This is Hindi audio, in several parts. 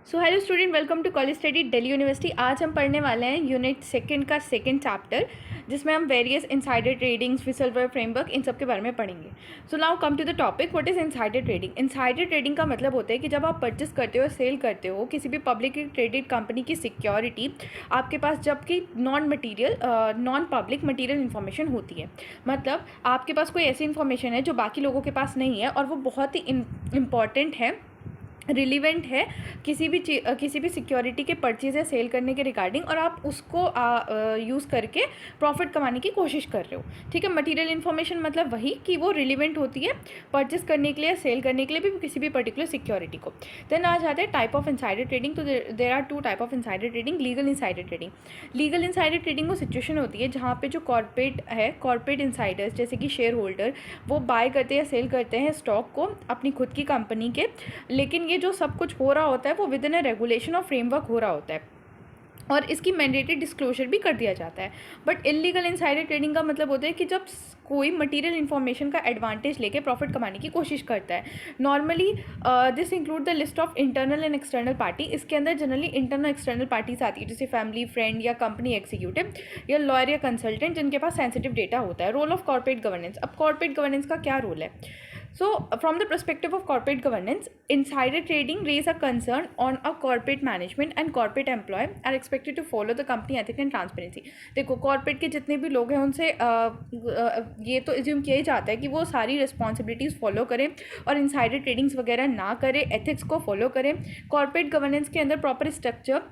So hello student, welcome to college study Delhi university. आज हम पढ़ने वाले हैं यूनिट सेकंड का सेकंड चैप्टर, जिसमें हम वेरियस इनसाइडर ट्रेडिंग्स, फिसलवर फ्रेमवर्क, इन सब के बारे में पढ़ेंगे। So now come to the topic, what is insider trading. Insider trading का मतलब होता है कि जब आप परचेस करते हो, सेल करते हो किसी भी पब्लिकली ट्रेडेड कंपनी की सिक्योरिटी आपके पास, जबकि नॉन पब्लिक मटीरियल इन्फॉर्मेशन होती है। मतलब आपके पास कोई ऐसी इन्फॉर्मेशन है जो बाकी लोगों के पास नहीं है और वो बहुत ही इम्पॉर्टेंट है, रिलीवेंट है किसी भी सिक्योरिटी के परचेज या सेल करने के रिगार्डिंग, और आप उसको यूज़ करके प्रॉफिट कमाने की कोशिश कर रहे हो। ठीक है, मटेरियल इन्फॉर्मेशन मतलब वही कि वो रिलीवेंट होती है परचेस करने के लिए, सेल करने के लिए भी किसी भी पर्टिकुलर सिक्योरिटी को। देन आ जाते हैं टाइप ऑफ इनसाइडर ट्रेडिंग। तो there are two type of insider trading. Legal insider trading. Legal insider trading वो सिचुएशन होती है जहाँ पे जो कॉर्पोरेट इनसाइडर्स जैसे कि शेयर होल्डर, वो बाय करते हैं या सेल करते हैं स्टॉक को अपनी खुद की कंपनी के, लेकिन ये जो सब कुछ हो रहा होता है वो विद इन अ रेगुलेशन और फ्रेमवर्क हो रहा होता है और इसकी मैंडेटरी डिस्क्लोजर भी कर दिया जाता है। बट इलीगल इनसाइडर ट्रेडिंग का मतलब होता है कि जब कोई मटेरियल इन्फॉर्मेशन का एडवांटेज लेके प्रॉफिट कमाने की कोशिश करता है। Normally this include the list of internal and external party. इसके अंदर जनरली इंटरनल एक्सटर्नल पार्टीज आती है, जैसे फैमिली, फ्रेंड या कंपनी एग्जीक्यूटिव या लॉयर या कंसल्टेंट, जिनके पास सेंसिटिव डेटा होता है। Role of corporate governance. अब कॉर्पोरेट गवर्नेंस का क्या रोल है? So, from the perspective of corporate governance, insider trading raise a concern on a corporate management and corporate employee are expected to follow the company ethics and transparency. देखो, कॉर्पोरेट के जितने भी लोग हैं उनसे ये तो एज्यूम किया ही जाता है कि वो सारी रिस्पॉन्सिबिलिटीज़ फॉलो करें और इनसाइडर ट्रेडिंग्स वगैरह ना करें, एथिक्स को फॉलो करें। कॉर्पोरेट गवर्नेंस के अंदर प्रॉपर स्ट्रक्चर,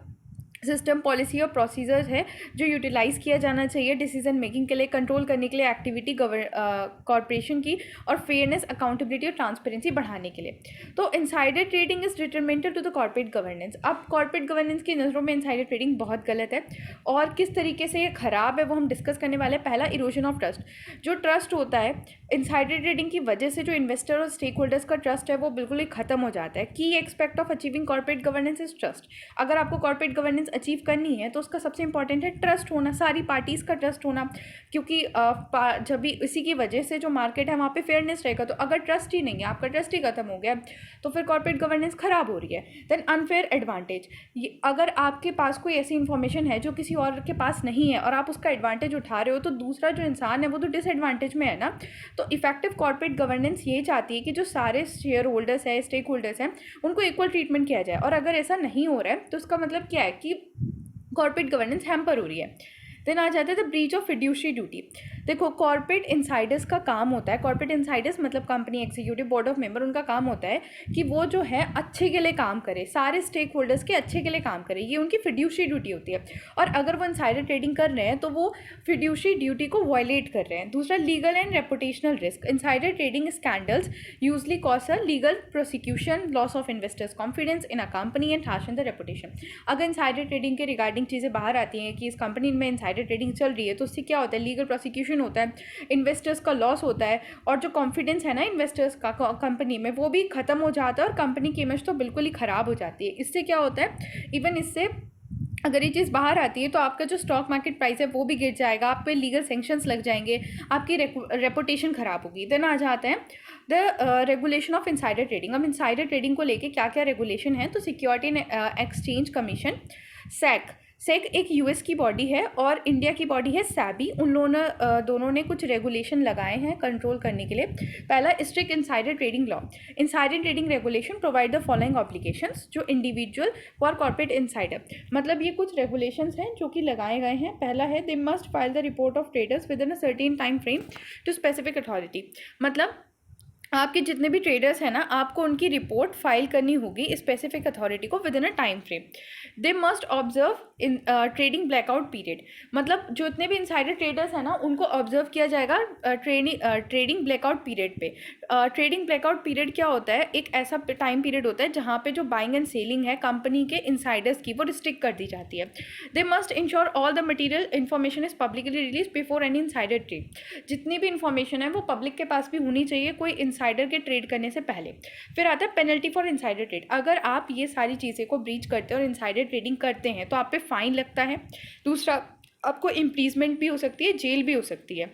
सिस्टम, पॉलिसी और प्रोसीजर्स है जो यूटिलाइज़ किया जाना चाहिए डिसीजन मेकिंग के लिए, कंट्रोल करने के लिए एक्टिविटी कॉर्पोरेशन की, और फेयरनेस, अकाउंटेबिलिटी और ट्रांसपेरेंसी बढ़ाने के लिए। तो insider trading is detrimental to the corporate governance. अब कॉर्पोरेट गवर्नेंस की नज़रों में इनसाइडर ट्रेडिंग बहुत गलत है और किस तरीके से ये ख़राब है वो हम डिस्कस करने वाले हैं। पहला, इरोजन ऑफ ट्रस्ट। जो ट्रस्ट होता है इनसाइडर ट्रेडिंग की वजह से, जो इन्वेस्टर और स्टेक होल्डर्स का ट्रस्ट है वो बिल्कुल ही खत्म हो जाता है। की expect of achieving corporate governance is trust. अगर आपको कॉर्पोरेट गवर्नेंस अचीव करनी है तो उसका सबसे इंपॉर्टेंट है ट्रस्ट होना, सारी पार्टीज़ का ट्रस्ट होना, क्योंकि जब भी इसी की वजह से जो मार्केट है वहाँ पे फेयरनेस रहेगा। तो अगर ट्रस्ट ही नहीं है, आपका ट्रस्ट ही खत्म हो गया, तो फिर कॉर्पोरेट गवर्नेंस खराब हो रही है। Then unfair advantage. अगर आपके पास कोई ऐसी इन्फॉर्मेशन है जो किसी और के पास नहीं है और आप उसका एडवांटेज उठा रहे हो, तो दूसरा जो इंसान है वो तो डिसएडवांटेज में है ना। तो इफेक्टिव कॉर्पोरेट गवर्नेंस ये चाहती है कि जो सारे शेयर होल्डर्स हैं, स्टेक होल्डर्स हैं, उनको इक्वल ट्रीटमेंट किया जाए। और अगर ऐसा नहीं हो रहा है तो उसका मतलब क्या है कि कॉर्पोरेट गवर्नेंस हैम्पर हो रही है। देन आ जाता है the breach of fiduciary duty. देखो, कॉर्पोरेट इंसाइडर्स का काम होता है, कॉर्पोरेट इंसाइडर्स मतलब company executive, board of member, उनका काम होता है कि वो जो है अच्छे के लिए काम करे, सारे स्टेक होल्डर्स के अच्छे के लिए काम करे। ये उनकी फिड्यूशरी ड्यूटी होती है। और अगर वो इंसाइडर ट्रेडिंग कर रहे हैं तो वो फिड्यूशरी ड्यूटी को वायलेट कर रहे हैं। दूसरा, legal and reputational risk. Insider trading scandals usually cause a legal prosecution, loss of investors confidence in a company and harshen the reputation. अगर इंसाइडर ट्रेडिंग के रिगार्डिंग चीज़ें बाहर आती हैं कि इस कंपनी में इंसाइडर ट्रेडिंग चल रही है, तो उससे क्या होता है? लीगल प्रोसिक्यूशन होता है, इन्वेस्टर्स का लॉस होता है, और जो कॉन्फिडेंस है ना इन्वेस्टर्स का कंपनी में, वो भी खत्म हो जाता है और कंपनी की इमेज तो बिल्कुल ही ख़राब हो जाती है। इससे क्या होता है, इवन इससे अगर ये चीज़ बाहर आती है तो आपका जो स्टॉक मार्केट प्राइस है वो भी गिर जाएगा, आप पे लीगल सेंक्शंस लग जाएंगे, आपकी रेपुटेशन ख़राब होगी। देन आ जाते हैं the regulation of insider trading. अब इनसाइडर ट्रेडिंग को लेके क्या क्या रेगुलेशन है? तो security and exchange commission, SEC. SEC एक यूएस की बॉडी है और इंडिया की बॉडी है सैबी। उन दोनों ने कुछ रेगुलेशन लगाए हैं कंट्रोल करने के लिए। पहला, strict insider trading law. Insider trading regulation provide the following obligations जो इंडिविजुअल फॉर कॉर्पोरेट इनसाइडर। मतलब ये कुछ रेगुलेशंस हैं जो कि लगाए गए हैं। पहला है, they must file the report of traders within a certain time frame to specific authority. मतलब आपके जितने भी ट्रेडर्स हैं ना, आपको उनकी रिपोर्ट फाइल करनी होगी स्पेसिफिक अथॉरिटी को with in a time frame. They must observe in trading blackout period. मतलब जो इतने भी इनसाइडर ट्रेडर्स हैं ना, उनको ऑब्जर्व किया जाएगा ट्रेडिंग ब्लैकआउट पीरियड पे। ट्रेडिंग ब्लैकआउट पीरियड क्या होता है? एक ऐसा टाइम पीरियड होता है जहाँ पे जो बाइंग एंड सेलिंग है कंपनी के इनसाइडर्स की, वो रिस्ट्रिक्ट कर दी जाती है। They must ensure all the material information is publicly release before any insider trade. जितनी भी इन्फॉर्मेशन है वो पब्लिक के पास भी होनी चाहिए कोई इनसाइडर के ट्रेड करने से पहले। फिर आता है पेनल्टी फॉर इनसाइडर ट्रेड। अगर आप ये सारी चीज़ें को ब्रीच करते हैं और इनसाइडर ट्रेडिंग करते हैं तो आप पे फाइन लगता है। दूसरा, आपको इम्प्रीजमेंट भी हो सकती है, जेल भी हो सकती है।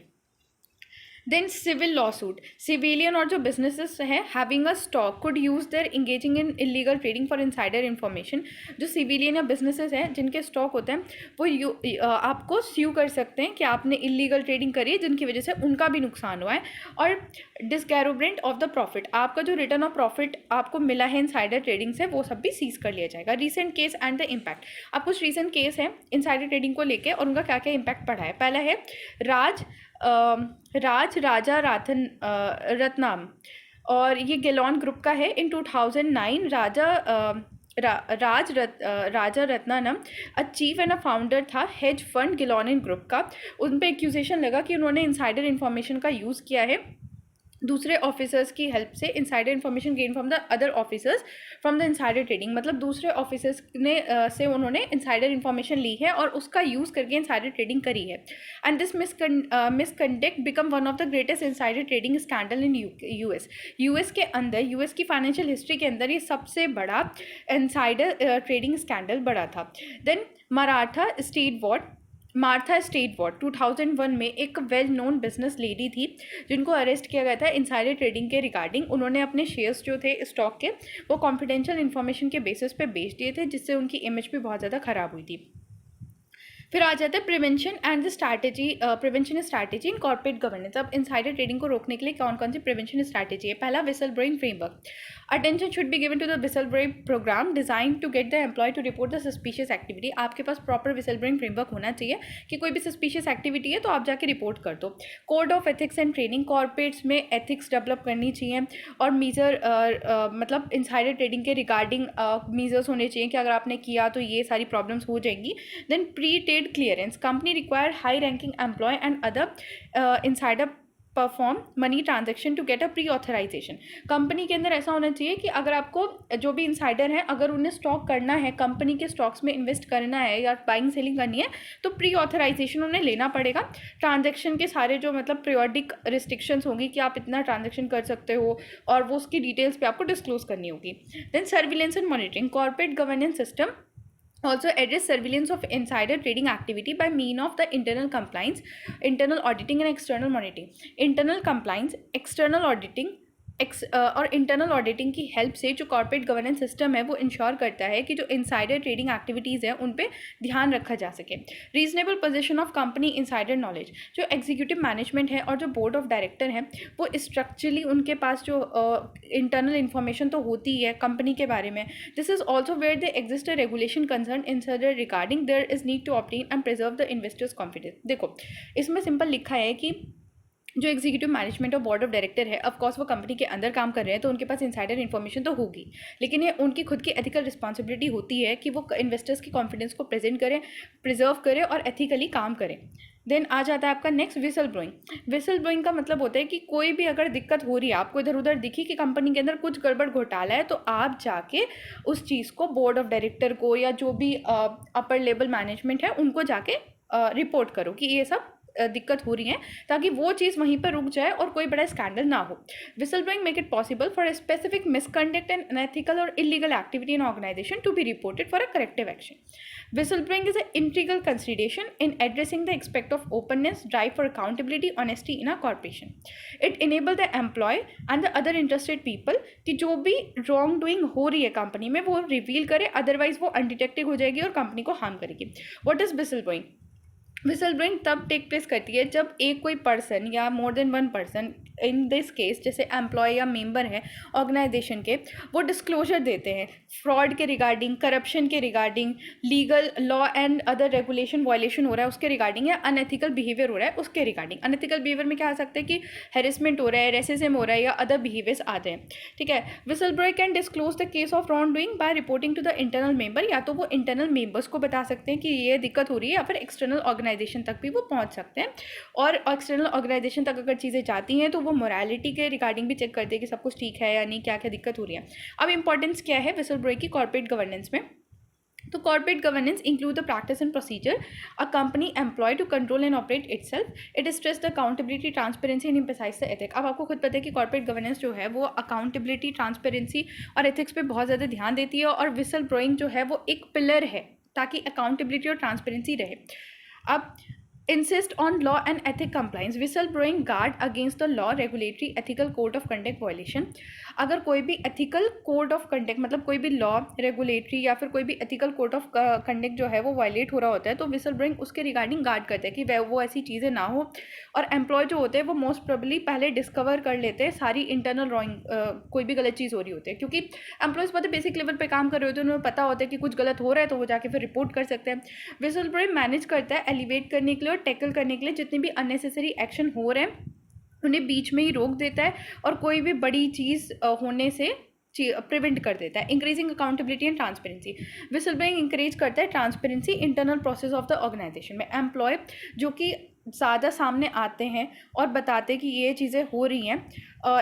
Then civil lawsuit, civilian और जो बिजनेसेस है having a stock could use their engaging in illegal trading for insider information. जो सिविलियन या बिजनेसेस हैं जिनके स्टॉक होते हैं वो आपको स्यू कर सकते हैं कि आपने इलीगल ट्रेडिंग करी है जिनकी वजह से उनका भी नुकसान हुआ है। और डिसगैरोब्रेंट ऑफ द प्रॉफिट, आपका जो रिटर्न ऑफ प्रॉफिट आपको मिला है इनसाइडर ट्रेडिंग से वो सब भी सीज कर लिया जाएगा। Recent case and the impact, आप कुछ रीसेंट केस है इनसाइडर ट्रेडिंग को लेके और उनका क्या क्या इम्पैक्ट पड़ा है। पहला है राजा रत्नाम, और ये गिलोन ग्रुप का है। इन 2009 राजा रत्नानम चीफ एंड फाउंडर था हेज फंड गिलोन ग्रुप का। उन पे एक्यूजेशन लगा कि उन्होंने इनसाइडर इन्फॉर्मेशन का यूज़ किया है दूसरे ऑफिसर्स की हेल्प से, insider information gain from the other officers from the insider trading, मतलब दूसरे ऑफिसर्स ने से उन्होंने इनसाइडर इन्फॉर्मेशन ली है और उसका यूज़ करके इनसाइडर ट्रेडिंग करी है। And this misconduct become one of the greatest insider trading scandal in US के अंदर, यूएस की फाइनेंशियल हिस्ट्री के अंदर ये सबसे बड़ा इनसाइडर ट्रेडिंग स्कैंडल बड़ा था। देन मार्था स्टेट वॉट 2001 में एक वेल नोन बिजनेस लेडी थी जिनको अरेस्ट किया गया था इनसाइडर ट्रेडिंग के रिगार्डिंग। उन्होंने अपने शेयर्स जो थे स्टॉक के वो कॉन्फिडेंशियल इन्फॉर्मेशन के बेसिस पे बेच दिए थे, जिससे उनकी इमेज भी बहुत ज़्यादा ख़राब हुई थी। फिर आ जाता है prevention strategy in corporate governance. अब इनसाइडर ट्रेडिंग को रोकने के लिए कौन कौन सी प्रिवेंशन स्ट्रैटेजी है। पहला, whistle blowing framework. Attention should be given to the whistle blowing program design to get the employee to report the suspicious activity. आपके पास प्रॉपर विसल ब्लोइंग फ्रेमवर्क होना चाहिए कि कोई भी सस्पिशियस एक्टिविटी है तो आप जाके रिपोर्ट कर दो। Code of ethics and training, corporates में एथिक्स डेवलप करनी चाहिए और मीजर मतलब इनसाइडर ट्रेडिंग के रिगार्डिंग मीजर्स होने चाहिए कि अगर आपने किया तो ये सारी प्रॉब्लम्स हो जाएंगी। Then pre trade clearance, company require high ranking employee and other insider perform money transaction to get a pre authorization. Company के अंदर ऐसा होना चाहिए कि अगर आपको जो भी इनसाइडर हैं अगर उन्हें स्टॉक करना है, कंपनी के स्टॉक्स में इन्वेस्ट करना है या बाइंग सेलिंग करनी है तो प्री ऑथराइजेशन उन्हें लेना पड़ेगा। ट्रांजेक्शन के सारे जो मतलब पीरियोडिक रिस्ट्रिक्शंस होंगी कि आप इतना ट्रांजेक्शन कर सकते हो और वो उसकी डिटेल्स पे आपको डिस्क्लोज करनी होगी। Then surveillance and monitoring, corporate governance system also address surveillance of insider trading activity by mean of the internal compliance, internal auditing and external monitoring। internal compliance, external auditing और इंटरनल ऑडिटिंग की हेल्प से जो कॉर्पोरेट गवर्नेंस सिस्टम है वो इंश्योर करता है कि जो इनसाइडर ट्रेडिंग एक्टिविटीज़ हैं उन पे ध्यान रखा जा सके। Reasonable position of company insider knowledge, जो एग्जीक्यूटिव मैनेजमेंट है और जो बोर्ड ऑफ डायरेक्टर हैं वो स्ट्रक्चरली उनके पास जो इंटरनल इन्फॉर्मेशन तो होती है कंपनी के बारे में। This is also where they exist a regulation concern insider regarding there is need to obtain and preserve the investors confidence. देखो इसमें सिंपल लिखा है कि जो एग्जीक्यूटिव मैनेजमेंट और बोर्ड ऑफ डायरेक्टर है ऑफकोर्स वो कंपनी के अंदर काम कर रहे हैं तो उनके पास इनसाइडर इन्फॉर्मेशन तो होगी, लेकिन ये उनकी खुद की एथिकल रिस्पॉन्सिबिलिटी होती है कि वो इन्वेस्टर्स की कॉन्फिडेंस को प्रेजेंट करें, प्रिजर्व करें और एथिकली काम करें। देन आ जाता है आपका next whistle blowing. Whistle blowing का मतलब होता है कि कोई भी अगर दिक्कत हो रही है, आपको इधर उधर दिखी कि कंपनी के अंदर कुछ गड़बड़ घोटाला है, तो आप जाके उस चीज़ को बोर्ड ऑफ डायरेक्टर को या जो भी अपर लेवल मैनेजमेंट है उनको जाके रिपोर्ट करो कि ये सब दिक्कत हो रही है, ताकि वो चीज़ वहीं पर रुक जाए और कोई बड़ा स्कैंडल ना हो। Whistle blowing make it possible for a specific misconduct and unethical और illegal activity in organization to be reported for a corrective action. Whistle blowing is an integral consideration in addressing the aspect of openness, drive for accountability, honesty in a corporation. It enables the employee and the other interested people कि जो भी wrong doing हो रही है कंपनी में वो रिवील करे, अदरवाइज वो अनडिटेक्टेड हो जाएगी और कंपनी को हार्म करेगी। What is whistle blowing? Whistle blowing तब टेक प्लेस करती है जब एक कोई पर्सन या more than one person, in this case जैसे एम्प्लॉय या मेंबर है ऑर्गेनाइजेशन के, वो डिस्क्लोजर देते हैं फ्रॉड के रिगार्डिंग, करप्शन के regarding, legal law and other regulation violation हो रहा है उसके रिगार्डिंग, या अनएथिकल बिहेवियर हो रहा है उसके रिगार्डिंग। अनएथिकल बिहेवियर में क्या आ सकता है कि हेरेसमेंट हो रहा है, रेसिज्म हो रहा है या अदर बिहेवियर्स आते हैं। ठीक है, whistle blower can disclose the case of wrong doing by reporting to the internal member, या तो वो इंटरनल मेंबर्स को बता सकते हैं कि ये दिक्कत हो रही है, या फिर एक्सटर्नल ऑर्गेनाइजेशन तक भी वो पहुंच सकते हैं। और एक्सटर्नल ऑर्गेनाइजेशन तक अगर चीज़ें जाती हैं तो वो मोरालिटी के रिगार्डिंग भी चेक करते हैं कि सब कुछ ठीक है या नहीं, क्या क्या दिक्कत हो रही है। अब इंपॉर्टेंस क्या है विसल ब्लोअर की कॉर्पोरेट गवर्नेंस में? तो corporate governance include the practice and procedure a company employ to control and operate itself. It stress the accountability, transparency and emphasize the ethic. अब आपको खुद पता है कि कॉर्पोरेट गवर्नेंस जो है वो अकाउंटेबिलिटी, ट्रांसपेरेंसी और एथिक्स पे बहुत ज़्यादा ध्यान देती है, और विसल ब्लोइंग जो है वो एक पिलर है ताकि अकाउंटेबिलिटी और ट्रांसपेरेंसी रहे। अब insist on law and ethic compliance, whistleblowing guard against the law, regulatory, ethical code of conduct violation। अगर कोई भी ethical code of conduct मतलब कोई भी law, regulatory या फिर कोई भी ethical code of conduct जो है वो violate हो रहा होता है तो whistleblowing उसके regarding guard करते हैं कि वो ऐसी चीज़ें ना हो। और एम्प्लॉय जो होते हैं वो मोस्ट प्रोबेबली पहले डिस्कवर कर लेते हैं सारी इंटरनल ड्राइंग कोई भी गलत चीज़ हो रही होती है, क्योंकि एम्प्लॉयज़ बहुत बेसिक लेवल पे काम कर रहे होते हैं, उन्हें पता होता है कि कुछ गलत हो रहा है तो वो जाके फिर रिपोर्ट कर सकते हैं। विसल ब्लोइंग मैनेज करता है एलिवेट करने के लिए और टैकल करने के लिए जितने भी अननेसेसरी एक्शन हो रहे हैं उन्हें बीच में ही रोक देता है और कोई भी बड़ी चीज़ होने से प्रिवेंट कर देता है। Increasing accountability and transparency, whistle blowing encourage करता है transparency internal process of the organization में। एम्प्लॉय जो कि ज़्यादा सामने आते हैं और बताते कि ये चीज़ें हो रही हैं,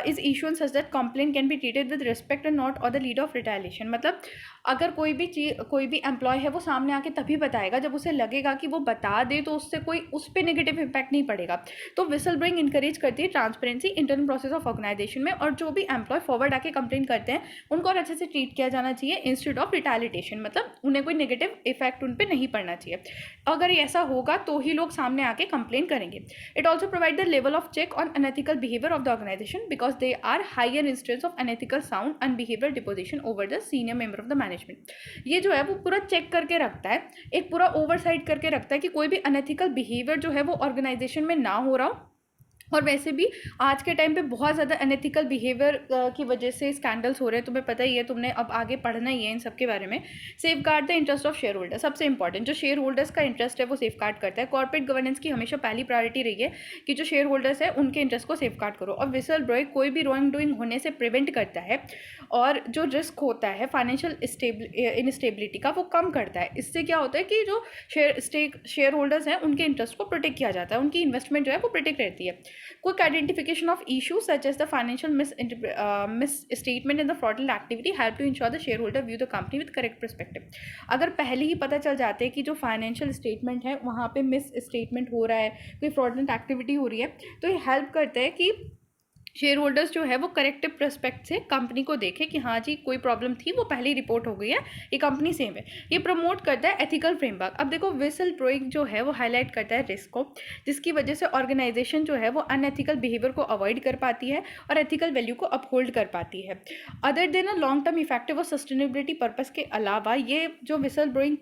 is issue such that complaint can be treated with respect and not और द लीड ऑफ रिटेलिएशन। मतलब अगर कोई भी एम्प्लॉय है वो सामने आके तभी बताएगा जब उसे लगेगा कि वो बता दे तो उससे कोई उस पर नेगेटिव इम्पैक्ट नहीं पड़ेगा। तो विसल ब्लोइंग इंकरेज करती है transparency internal process of organization में, और जो भी एम्प्लॉय फॉरवर्ड आके कंप्लेन करते हैं उनको और अच्छे से ट्रीट किया जाना चाहिए इंस्टेड ऑफ रिटेलिएशन, मतलब उन्हें कोई नेगेटिव इफेक्ट उन पर नहीं पड़ना चाहिए। अगर ऐसा होगा तो ही लोग सामने आके कंप्लेन करेंगे। It also provide the level of check on unethical behaviour of the organization because they are higher instance of unethical sound and behaviour deposition over the senior member of the management. ये जो है वो पूरा चेक करके रखता है, एक पूरा ओवरसाइट करके रखता है कि कोई भी अनएथिकल बिहेवियर जो है वो ऑर्गेनाइजेशन में ना हो रहा हो। और वैसे भी आज के टाइम पे बहुत ज़्यादा अनएथिकल बिहेवियर की वजह से स्कैंडल्स हो रहे हैं, तुम्हें पता ही है, तुमने अब आगे पढ़ना ही है इन सब के बारे में। Safe guard the interest of share holder, सबसे इंपॉर्टेंट जो शेयर होल्डर्स का इंटरेस्ट है वो सेफ गार्ड करता है। कॉर्पोरेट गवर्नेंस की हमेशा पहली प्रायोरिटी रही है कि जो शेयर होल्डर्स है उनके इंटरेस्ट को सेफ गार्ड करो। और विसल ब्लोइंग कोई भी रॉन्ग डूइंग होने से प्रिवेंट करता है और जो रिस्क होता है फाइनेंशियल इनस्टेबिलिटी का वो कम करता है। इससे क्या होता है कि जो शेयर होल्डर्स हैं उनके इंटरेस्ट को प्रोटेक्ट किया जाता है, उनकी इन्वेस्टमेंट जो है वो प्रोटेक्ट रहती है। Quick identification of issues such as the financial misstatement and the fraudulent activity help to ensure the shareholder view the company with correct perspective। अगर पहले ही पता चल जाते हैं कि जो फाइनेंशियल स्टेटमेंट है वहाँ पे मिस स्टेटमेंट हो रहा है, कोई फ्रॉडलेंट एक्टिविटी हो रही है, तो ये हेल्प करता है कि शेयर होल्डर्स जो है वो करेक्टिव प्रोस्पेक्ट से कंपनी को देखे कि हाँ जी कोई प्रॉब्लम थी वो पहले ही रिपोर्ट हो गई है, ये कंपनी सेम है। ये प्रमोट करता है एथिकल फ्रेमवर्क। अब देखो विसल ब्लोइंग जो है वो हाईलाइट करता है रिस्क को, जिसकी वजह से ऑर्गेनाइजेशन जो है वो अनएथिकल बिहेवियर को अवॉइड कर पाती है और एथिकल वैल्यू को अपहोल्ड कर पाती है। अदर देन अ लॉन्ग टर्म इफेक्टिव और सस्टेनेबिलिटी पर्पज़ के अलावा ये जो विसल ब्लोइंग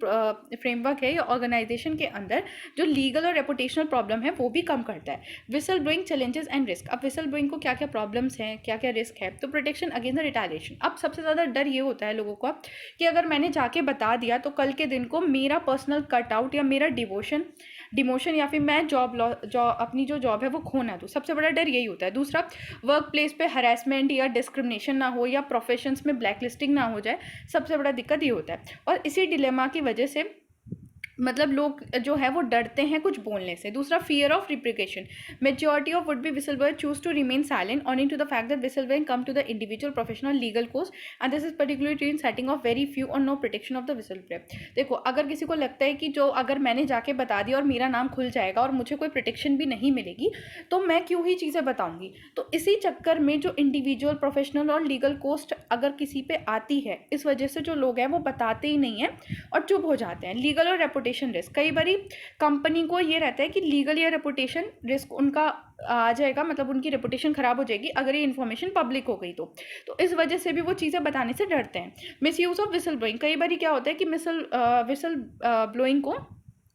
फ्रेमवर्क है ये ऑर्गेनाइजेशन के अंदर जो लीगल और रेपुटेशनल प्रॉब्लम है वो भी कम करता है। Whistle blowing challenges and risk, अब विसल ब्लोइंग को क्या क्या प्रॉब्लम्स हैं, क्या क्या रिस्क है, तो प्रोटेक्शन अगेंस्ट द रिटेलिएशन। अब सबसे ज़्यादा डर ये होता है लोगों का कि अगर मैंने जाके बता दिया तो कल के दिन को मेरा पर्सनल कटआउट या मेरा डिमोशन या फिर मैं अपनी जो जॉब है वो खोना दूँ, सबसे बड़ा डर यही होता है। दूसरा, वर्क प्लेस पे हरासमेंट या डिस्क्रिमिनेशन ना हो या प्रोफेशंस में ब्लैक लिस्टिंग ना हो जाए, सबसे बड़ा दिक्कत ये होता है। और इसी डिलेमा की वजह से मतलब लोग जो है वो डरते हैं कुछ बोलने से। दूसरा, fear of replication, majority of would be whistle choose to remain silent owing to the fact that whistle come to the individual professional legal course and this is particularly in setting of very few or no protection of the whistle blower. देखो अगर किसी को लगता है कि जो अगर मैंने जाके बता दिया और मेरा नाम खुल जाएगा और मुझे कोई प्रोटेक्शन भी नहीं मिलेगी तो मैं क्यों ही चीज़ें बताऊंगी, तो इसी चक्कर में जो इंडिविजुअल प्रोफेशनल और लीगल कोस्ट अगर किसी पे आती है इस वजह से जो लोग हैं वो बताते ही नहीं हैं और चुप हो जाते हैं। लीगल और रेपुटेशन रिस्क, कई बार कंपनी को ये रहता है कि लीगल या रेपुटेशन रिस्क उनका आ जाएगा, मतलब उनकी रेपुटेशन खराब हो जाएगी अगर ये इन्फॉर्मेशन पब्लिक हो गई तो इस वजह से भी वो चीज़ें बताने से डरते हैं। मिसयूज़ ऑफ विसल ब्लोइंग, कई बार क्या होता है कि विसल ब्लोइंग को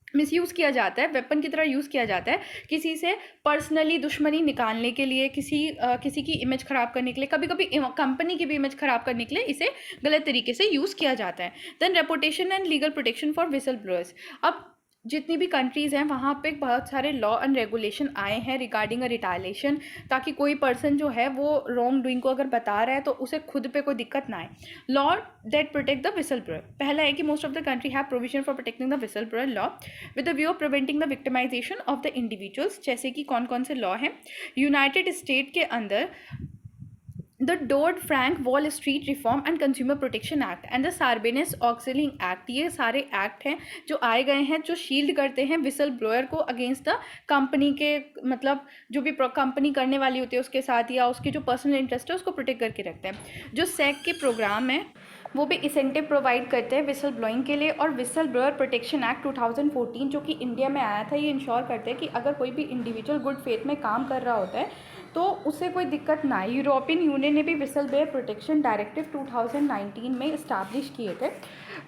मिसयूज़ किया जाता है, वेपन की तरह यूज़ किया जाता है किसी से पर्सनली दुश्मनी निकालने के लिए, किसी की इमेज ख़राब करने के लिए, कभी कभी कंपनी की भी इमेज ख़राब करने के लिए इसे गलत तरीके से यूज़ किया जाता है। Then reputation and legal protection for whistle blowers, अब जितनी भी कंट्रीज़ हैं वहाँ पे बहुत सारे लॉ एंड रेगुलेशन आए हैं रिगार्डिंग अ रिटेलिएशन, ताकि कोई पर्सन जो है वो रॉन्ग डूइंग को अगर बता रहा है तो उसे खुद पे कोई दिक्कत ना आए। Law that protect the whistle blower, पहला है कि most of the country have provision for protecting the whistle blower law with the view of preventing the victimisation of the individuals. जैसे कि कौन कौन से लॉ हैं। यूनाइटेड स्टेट के अंदर the Dodd Frank Wall Street reform and consumer protection act and the Sarbanes Oxley act, ये सारे एक्ट हैं जो आए गए हैं जो शील्ड करते हैं विसल ब्लोअर को अगेंस्ट द कंपनी के, मतलब जो भी कंपनी करने वाली होती है उसके साथ या उसके जो पर्सनल इंटरेस्ट है उसको प्रोटेक्ट करके रखते हैं। जो सैक के प्रोग्राम है वो भी इंसेंटिव प्रोवाइड करते हैं विसल ब्लोइंग के लिए। और विसल ब्लोअर प्रोटेक्शन एक्ट 2014 जो कि इंडिया में आया था, ये इंश्योर करते हैं कि अगर कोई भी इंडिविजुअल गुड फेथ में काम कर रहा होता है तो उससे कोई दिक्कत ना आए। यूरोपियन यूनियन ने भी विसल ब्लोअर प्रोटेक्शन डायरेक्टिव 2019 में इस्टेब्लिश किए थे,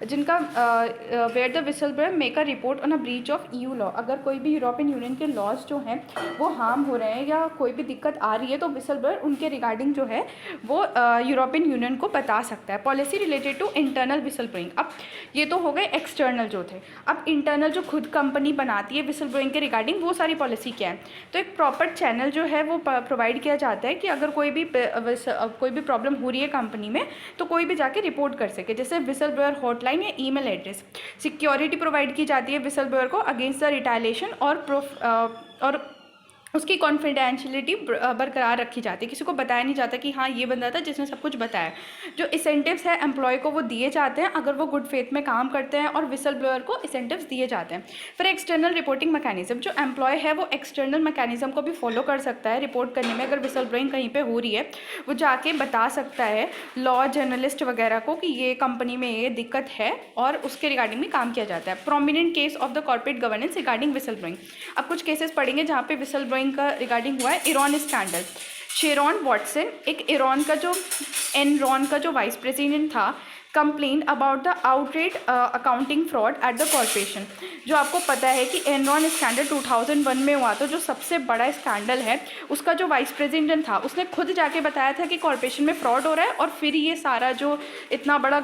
जिनका where the whistle blower make a report on a breach of EU law. अगर कोई भी यूरोपियन यूनियन के लॉज जो हैं वो हार्म हो रहे हैं या कोई भी दिक्कत आ रही है तो विसल ब्लोअर उनके रिगार्डिंग जो है वो यूरोपियन यूनियन को बता सकता है। Policy related to internal whistle blowing, अब ये तो हो गए एक्सटर्नल जो थे। अब इंटरनल जो खुद कंपनी बनाती है विसल ब्लोइंग के रिगार्डिंग, वो सारी पॉलिसी क्या है। तो एक प्रॉपर चैनल जो है वो प्रोवाइड किया जाता है कि अगर कोई भी प्रॉब्लम हो रही है कंपनी में तो कोई भी जाके रिपोर्ट कर सके, जैसे विसल ब्लोअर हॉटलाइन या ईमेल एड्रेस। सिक्योरिटी प्रोवाइड की जाती है विसल ब्लोअर को अगेंस्ट द रिटालिएशन और उसकी कॉन्फिडेंशियलिटी बरकरार रखी जाती है। किसी को बताया नहीं जाता कि हाँ ये बंदा था जिसने सब कुछ बताया। जो इंसेंटिव्स है एम्प्लॉय को वो दिए जाते हैं अगर वो गुड फेथ में काम करते हैं, और विसल ब्लोअर को इंसेंटिव्स दिए जाते हैं। फिर एक्सटर्नल रिपोर्टिंग मैकेनिज्म, जो एम्प्लॉय है वो एक्सटर्नल मैकेनिज्म को भी फॉलो कर सकता है रिपोर्ट करने में। अगर विसल ब्लोइंग कहीं पर हो रही है वो जाके बता सकता है लॉ जर्नलिस्ट वगैरह को कि ये कंपनी में ये दिक्कत है, और उसके रिगार्डिंग भी काम किया जाता है। Prominent case of the corporate governance regarding whistle blowing, अब कुछ केसेस पढ़ेंगे जहाँ पे विसल ब्लोइंग का रिगार्डिंग हुआ है। इरॉन स्कैंडल, शेरॉन वॉटसन, एक इरॉन का जो एनरॉन का जो वाइस प्रेसिडेंट था, complain about the outright accounting fraud at the corporation. जो आपको पता है कि एनरॉन स्कैंडल 2001 में हुआ था, जो सबसे बड़ा स्कैंडल है। उसका जो वाइस प्रेसिडेंट था उसने खुद जाके बताया था कि कॉर्पोरेशन में फ्रॉड हो रहा है, और फिर ये सारा जो इतना बड़ा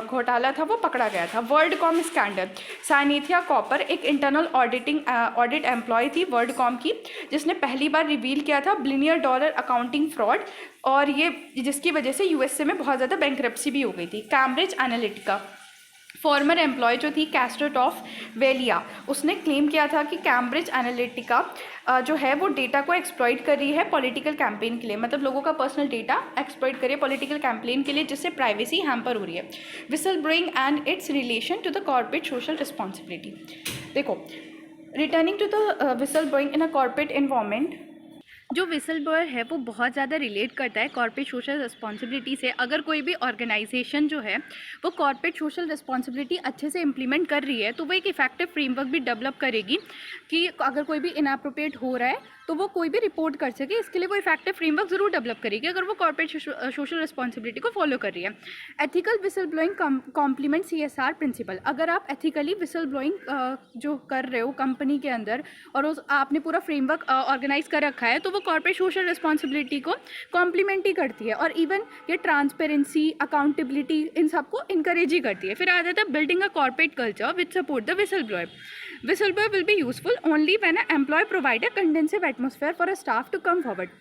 घोटाला था वो पकड़ा गया था। वर्ल्ड कॉम स्कैंडल, साइनेथिया कॉपर एक इंटरनल ऑडिट एम्प्लॉय थी वर्ल्ड कॉम की, जिसने पहली बार रिवील किया था बिलियन डॉलर अकाउंटिंग फ्रॉड, और ये जिसकी वजह से यूएसए में बहुत ज़्यादा बैंकरप्सी भी हो गई थी। कैम्ब्रिज एनालिटिका, फॉर्मर एम्प्लॉय जो थी कैस्ट्रेट ऑफ वेलिया, उसने क्लेम किया था कि कैम्ब्रिज एनालिटिका जो है वो डेटा को एक्सप्लॉइट कर रही है पॉलिटिकल कैंपेन के लिए, मतलब लोगों का पर्सनल डेटा एक्सप्लॉइट कर रही है पॉलिटिकल कैंपेन के लिए, जिससे प्राइवेसी हैम्पर हो रही है। Whistle blowing and its relation to the corporate social responsibility. देखो, returning to the whistle blowing in a corporate environment, जो विसल ब्लोअर है वो बहुत ज़्यादा रिलेट करता है कॉर्पोरेट सोशल रिस्पॉन्सिबिलिटी से। अगर कोई भी ऑर्गेनाइजेशन जो है वो कॉर्पोरेट सोशल रिस्पॉन्सिबिलिटी अच्छे से इम्प्लीमेंट कर रही है तो वो एक इफेक्टिव फ्रेमवर्क भी डेवलप करेगी कि अगर कोई भी इनएप्रोप्रिएट हो रहा है तो वो कोई भी रिपोर्ट कर सके। इसके लिए वो इफेक्टिव फ्रेमवर्क ज़रूर डेवलप करेगी अगर वो कॉर्पोरेट सोशल रिस्पॉन्सिबिलिटी को फॉलो कर रही है। Ethical whistle blowing complement CSR principle, अगर आप एथिकली विसल ब्लोइंग जो कर रहे हो कंपनी के अंदर और उस आपने पूरा फ्रेमवर्क ऑर्गेनाइज कर रखा है तो वो कॉर्पोरेट सोशल रिस्पॉन्सिबिलिटी को कॉम्प्लीमेंट ही करती है, और इवन ये ट्रांसपेरेंसी, अकाउंटेबिलिटी, इन सबको इंकरेज ही करती है। फिर आ जाता है building a corporate culture which support the whistle blower. Whistleblower will be useful only when an employee provide a conducive atmosphere for a staff to come forward.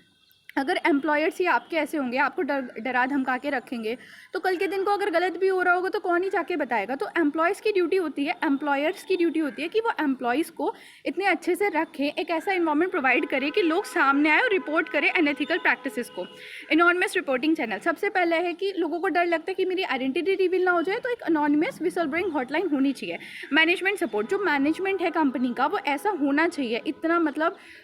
अगर एम्प्लॉयर्स ही आपके ऐसे होंगे, आपको डरा धमका के रखेंगे, तो कल के दिन को अगर गलत भी हो रहा होगा तो कौन ही जाके बताएगा। तो एम्प्लॉयर्स की ड्यूटी होती है, एम्प्लॉयर्स की ड्यूटी होती है कि वो एम्प्लॉयज़ को इतने अच्छे से रखें, एक ऐसा इन्वायरमेंट प्रोवाइड करें कि लोग सामने आए और रिपोर्ट करें अनएथिकल प्रैक्टिसेस को। एनॉनिमस रिपोर्टिंग चैनल, सबसे पहले है कि लोगों को डर लगता है कि मेरी आइडेंटिटी रिवील ना हो जाए, तो एक अनोनिमस विसल ब्लोइंग हॉटलाइन होनी चाहिए। मैनेजमेंट सपोर्ट, जो मैनेजमेंट है कंपनी का वो ऐसा होना चाहिए,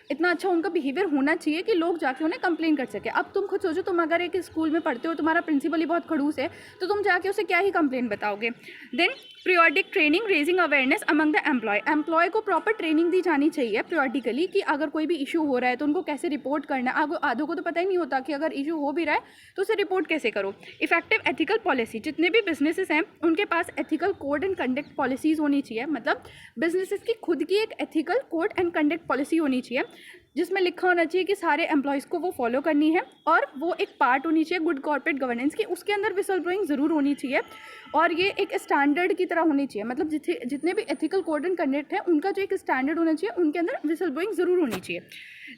इतना अच्छा उनका बिहेवियर होना चाहिए कि लोग जाके उन्हें कंप्लेन कर सके। अब तुम खुद सोचो, तुम अगर एक स्कूल में पढ़ते हो, तुम्हारा प्रिंसिपल ही बहुत खड़ूस है, तो तुम जाके उसे क्या ही कंप्लेन बताओगे। Then periodic training raising awareness among the employ को प्रॉपर ट्रेनिंग दी जानी चाहिए पीरियोडिकली कि अगर कोई भी इशू हो रहा है तो उनको कैसे रिपोर्ट करना है। आधों को तो पता ही नहीं होता कि अगर इशू हो भी रहा है तो उसे रिपोर्ट कैसे करो। इफेक्टिव एथिकल पॉलिसी, जितने भी बिजनेसेस हैं उनके पास ethical code and conduct policies होनी चाहिए, मतलब बिजनेसेस की खुद की एक ethical code and conduct policy होनी चाहिए जिसमें लिखा होना चाहिए कि सारे एम्प्लॉयज़ को वो फॉलो करनी है, और वो एक पार्ट होनी चाहिए गुड कॉर्पोरेट गवर्नेंस की। उसके अंदर विसल ब्लोइंग ज़रूर होनी चाहिए, और ये एक स्टैंडर्ड की तरह होनी चाहिए, मतलब जितने भी एथिकल कोड एंड कंडक्ट है उनका जो एक स्टैंडर्ड होना चाहिए, उनके अंदर विसल ब्लोइंग ज़रूर होनी चाहिए।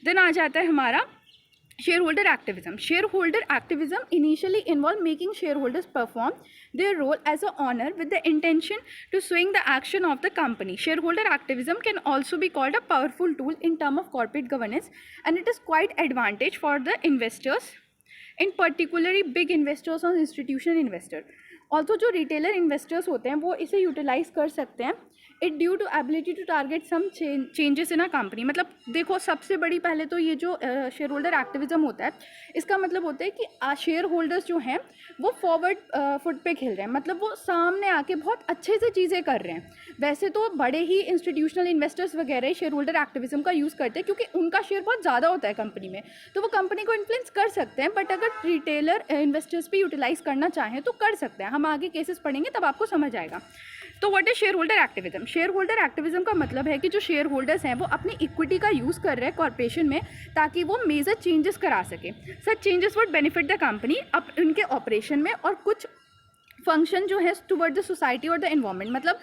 देन आ जाता है हमारा shareholder activism. Shareholder activism initially involved making shareholders perform their role as a owner with the intention to swing the action of the company. Shareholder activism can also be called a powerful tool in terms of corporate governance, and it is quite advantage for the investors in particularly big investors और इंस्टीट्यूशनल इन्वेस्टर। ऑल्सो जो रिटेलर इन्वेस्टर्स होते हैं वो इसे यूटिलाइज कर सकते हैं it due to ability to target some changes in a company. मतलब देखो, सबसे बड़ी पहले तो ये जो शेयर होल्डर एक्टिविज्म होता है, इसका मतलब होता है कि शेयर होल्डर्स जो हैं वो फॉरवर्ड फुट पे खेल रहे हैं, मतलब वो सामने आके बहुत अच्छे से चीज़ें कर रहे हैं। वैसे तो बड़े ही इंस्टीट्यूशनल इन्वेस्टर्स वगैरह शेयर होल्डर एक्टिविज्म का यूज़ करते हैं क्योंकि उनका शेयर बहुत ज़्यादा होता है कंपनी में, तो वो कंपनी को इन्फ्लुएंस कर सकते हैं। बट अगर रिटेलर इन्वेस्टर्स भी यूटिलाइज करना चाहें तो कर सकते हैं। हम आगे केसेस पढ़ेंगे तब आपको समझ आएगा। तो what is share holder activism? Share holder activism का मतलब है कि जो शेयर होल्डर्स हैं वो अपनी इक्विटी का यूज़ कर रहे हैं कॉर्पोरेशन में ताकि वो मेजर चेंजेस करा सके। Such changes would benefit the company अब उनके ऑपरेशन में और कुछ फंक्शन जो है टुवर्ड द सोसाइटी और द एनवायरनमेंट। मतलब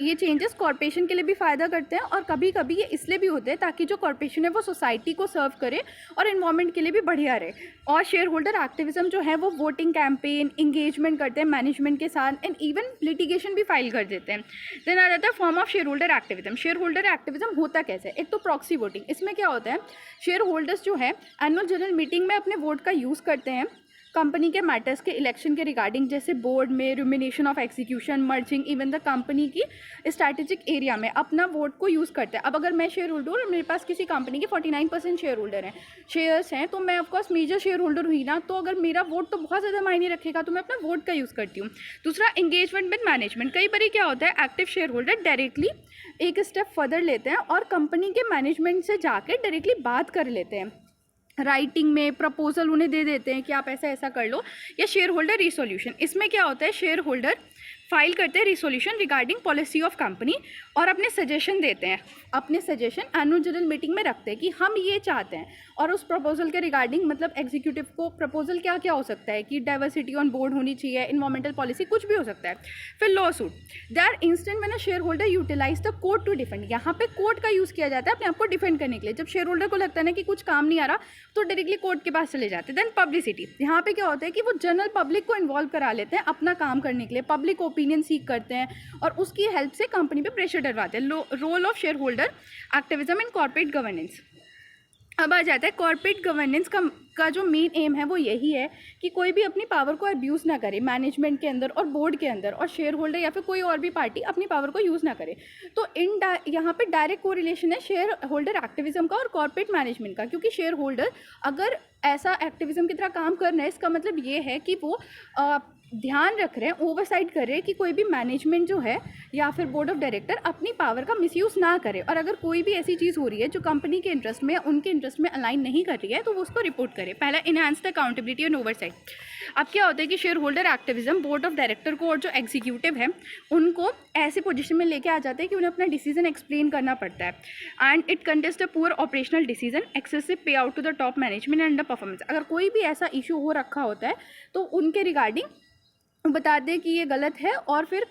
ये चेंजेस कॉर्पोरेशन के लिए भी फ़ायदा करते हैं और कभी कभी ये इसलिए भी होते हैं ताकि जो कॉर्पोरेशन है वो सोसाइटी को सर्व करे और एनवायरनमेंट के लिए भी बढ़िया रहे। और शेयर होल्डर एक्टिविज्म जो है वो वोटिंग कैंपेन, इंगेजमेंट करते हैं मैनेजमेंट के साथ एंड इवन लिटिगेशन भी फाइल कर देते हैं। देन आ जाता है form of share holder activism. Share holder activism होता कैसे? एक तो प्रॉक्सी वोटिंग। इसमें क्या होता है, शेयर होल्डर्स जो है एनुअल जनरल मीटिंग में अपने वोट का यूज़ करते हैं कंपनी के मैटर्स के इलेक्शन के रिगार्डिंग, जैसे बोर्ड में remuneration of execution, merging, even the company की स्ट्रैटेजिक एरिया में अपना वोट को यूज़ करते हैं। अब अगर मैं शेयर होल्डर और मेरे पास किसी कंपनी के 49% शेयर होल्डर हैं, शेयर्स हैं, तो मैं ऑफकोर्स मेजर शेयर होल्डर हुई ना, तो अगर मेरा वोट तो बहुत ज़्यादा मायने रखेगा, तो मैं अपना वोट का यूज़ करती हूँ। दूसरा, इंगेजमेंट विद मैनेजमेंट। कई बार क्या होता है, एक्टिव शेयर होल्डर डायरेक्टली एक स्टेप फर्दर लेते हैं और कंपनी के मैनेजमेंट से जाकर डायरेक्टली बात कर लेते हैं, राइटिंग में प्रपोजल उन्हें दे देते हैं कि आप ऐसा ऐसा कर लो। या शेयर होल्डर रिसोल्यूशन। इसमें क्या होता है, शेयर होल्डर फाइल करते हैं resolution regarding policy of company और अपने सजेशन देते हैं। अपने सजेशन एनुअल जनरल मीटिंग में रखते हैं कि हम ये चाहते हैं, और उस प्रपोजल के रिगार्डिंग मतलब एग्जीक्यूटिव को प्रपोजल क्या क्या हो सकता है कि डाइवर्सिटी ऑन बोर्ड होनी चाहिए, इन्वायरमेंटल पॉलिसी, कुछ भी हो सकता है। फिर law suit. They are instant when a share holder utilize the court to defend. यहाँ पे कोर्ट का यूज़ किया जाता है अपने आप को डिफेंड करने के लिए। जब शेयर होल्डर को लगता है ना कि कुछ काम नहीं आ रहा, तो डायरेक्टली कोर्ट के पास चले जाते हैं। Then publicity. यहाँ पे क्या होता है कि वो जनरल पब्लिक को इन्वॉल्व करा लेते हैं अपना काम करने के लिए, पब्लिक ओपिनियन सीख करते हैं और उसकी हेल्प से कंपनी पे प्रेशर डलवाते हैं। Role of share holder activism in corporate governance. अब आ जाता है कॉर्पोरेट गवर्नेंस का जो मेन एम है वो यही है कि कोई भी अपनी पावर को अब्यूज़ ना करे मैनेजमेंट के अंदर और बोर्ड के अंदर, और शेयर होल्डर या फिर कोई और भी पार्टी अपनी पावर को यूज़ ना करे। तो यहाँ पे डायरेक्ट कोरिलेशन है शेयर होल्डर एक्टिविज्म का और कॉर्पोरेट मैनेजमेंट का, क्योंकि शेयर होल्डर अगर ऐसा एक्टिविज्म की तरह काम कर रहे हैं, इसका मतलब ये है कि वो ध्यान रख रहे हैं, ओवरसाइट कर रहे हैं कि कोई भी मैनेजमेंट जो है या फिर बोर्ड ऑफ डायरेक्टर अपनी पावर का मिसयूज़ ना करे, और अगर कोई भी ऐसी चीज़ हो रही है जो कंपनी के इंटरेस्ट में, उनके इंटरेस्ट में अलाइन नहीं कर रही है, तो वो उसको रिपोर्ट करे। पहला, enhance the accountability and oversight. अब क्या होता है कि share holder activism board of director को और जो एग्जीक्यूटिव है उनको ऐसे पोजीशन में लेके आ जाते हैं कि उन्हें अपना डिसीजन एक्सप्लेन करना पड़ता है। And it contest a poor operational decision, excessive pay out to the top management and the performance. अगर कोई भी ऐसा इशू हो रखा होता है तो उनके रिगार्डिंग बता दें कि ये गलत है और फिर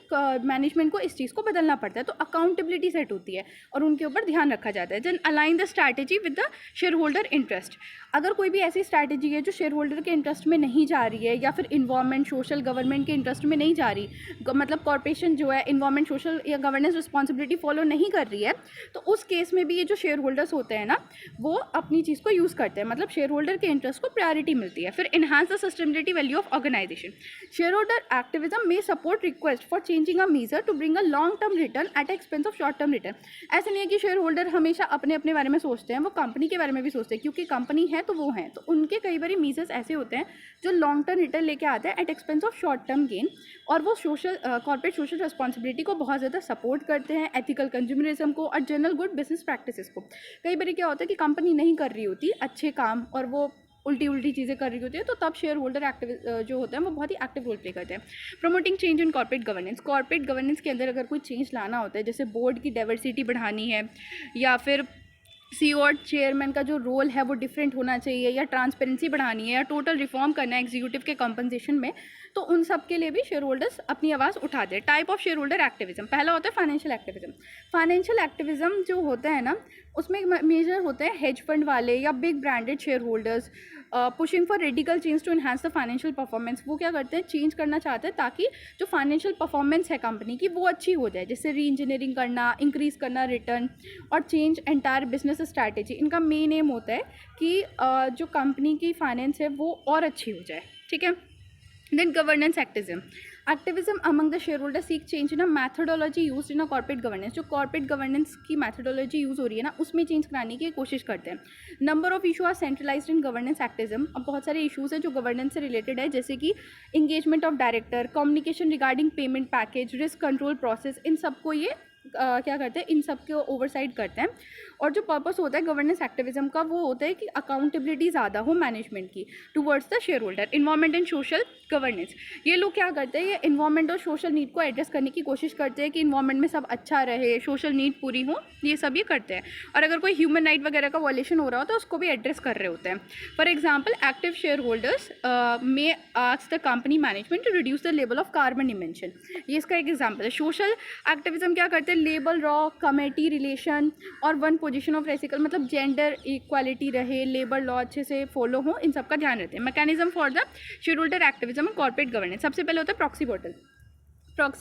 मैनेजमेंट को इस चीज़ को बदलना पड़ता है, तो अकाउंटेबिलिटी सेट होती है और उनके ऊपर ध्यान रखा जाता है। Then align the strategy with the share holder interest. अगर कोई भी ऐसी स्ट्रैटेजी है जो शेयर होल्डर के इंटरेस्ट में नहीं जा रही है या फिर इन्वायरमेंट, सोशल, गवर्नमेंट के इंटरेस्ट में नहीं जा रही, मतलब कॉर्पोरेशन जो है इन्वायरमेंट, सोशल या गवर्नेंस रिस्पॉन्सिबिलिटी फॉलो नहीं कर रही है, तो उस केस में भी ये जो शेयर होल्डर्स होते हैं ना, वो अपनी चीज़ को यूज़ करते हैं, मतलब शेयर होल्डर के इंटरेस्ट को प्रायोरिटी मिलती है। फिर enhance the sustainability value of organization. Share holder activism may support request for changing a measure to bring a long term return at expense of short term return। ऐसे नहीं है कि शेयर होल्डर हमेशा अपने अपने बारे में सोचते हैं, वो कंपनी के बारे में भी सोचते हैं, क्योंकि कंपनी है तो वो है, तो उनके कई बार मीजर्स ऐसे होते हैं जो लॉन्ग टर्म रिटर्न लेके आते हैं at expense of short term gain, और वो सोशल कॉर्पोरेट सोशल रिस्पॉन्सिबिलिटी को बहुत ज़्यादा सपोर्ट करते हैं, एथिकल कंज्यूमरिज्म को और जनरल गुड बिजनेस प्रैक्टिसेस को। कई बार क्या होता है कि कंपनी नहीं कर रही होती अच्छे काम और वो उल्टी चीज़ें कर रही होती है, तो तब शेयर होल्डर एक्टिव जो होता है वो बहुत ही एक्टिव रोल प्ले करते हैं। Promoting change in corporate governance. Corporate governance के अंदर अगर कोई चेंज लाना होता है, जैसे बोर्ड की डाइवर्सिटी बढ़ानी है या फिर सीईओ और चेयरमैन का जो रोल है वो डिफरेंट होना चाहिए, या ट्रांसपेरेंसी बढ़ानी है, या टोटल रिफॉर्म करना है एग्जीक्यूटिव के कंपनसेशन में, तो उन सब के लिए भी शेयर होल्डर्स अपनी आवाज़ उठाते हैं। Type of share holder activism, पहला होता है फाइनेंशियल एक्टिविज्म। फाइनेंशियल एक्टिविज्म जो होता है ना, उसमें मेजर होते हैं हेज फंड वाले या big branded share holders pushing for radical change to enhance the financial performance. वो क्या करते हैं, चेंज करना चाहते हैं ताकि जो फाइनेंशियल परफॉर्मेंस है कंपनी की वो अच्छी हो जाए, जैसे री इंजीनियरिंग करना, इंक्रीज़ करना रिटर्न और चेंज एंटायर बिजनेस स्ट्रैटेजी। इनका मेन एम होता है कि जो कंपनी की फाइनेंस है वो और अच्छी हो जाए, ठीक है। Then governance activism among the shareholders seek change in a methodology used in a corporate governance। जो corporate governance की methodology यूज़ हो रही है ना, उसमें चेंज कराने की कोशिश करते हैं। Number of issue are centralized in governance activism. अब बहुत सारे इशूज़ हैं जो गवर्नेंस से रिलेटेड है, जैसे कि engagement of director, communication regarding payment package, risk control process, इन सबको ये क्या करते हैं, इन सब के ओवरसाइड करते हैं। और जो पर्पस होता है गवर्नेंस एक्टिविज्म का, वो होता है कि अकाउंटेबिलिटी ज़्यादा हो मैनेजमेंट की towards the share holder. Environment and social governance, ये लोग क्या करते हैं, ये इन्वायरमेंट और सोशल नीड को एड्रेस करने की कोशिश करते हैं कि इन्वायरमेंट में सब अच्छा रहे, सोशल नीड पूरी हो, ये सब ये करते हैं। और अगर कोई ह्यूमन राइट वगैरह का वॉयलेशन हो रहा हो तो उसको भी एड्रेस कर रहे होते हैं। For example, active share holders में ask the company management to reduce the level of carbon emission, ये इसका एक एग्जाम्पल है। सोशल एक्टिविज्म क्या करते हैं, लेबल रॉ, कमेटी रिलेशन और वन पोजीशन ऑफ रेसिकल, मतलब जेंडर इक्वालिटी रहे, लेबर लॉ अच्छे से फॉलो हो, इन सब का ध्यान रखते हैं। Mechanism for the share holder activism and corporate governance, सबसे पहले होता है प्रॉक्सी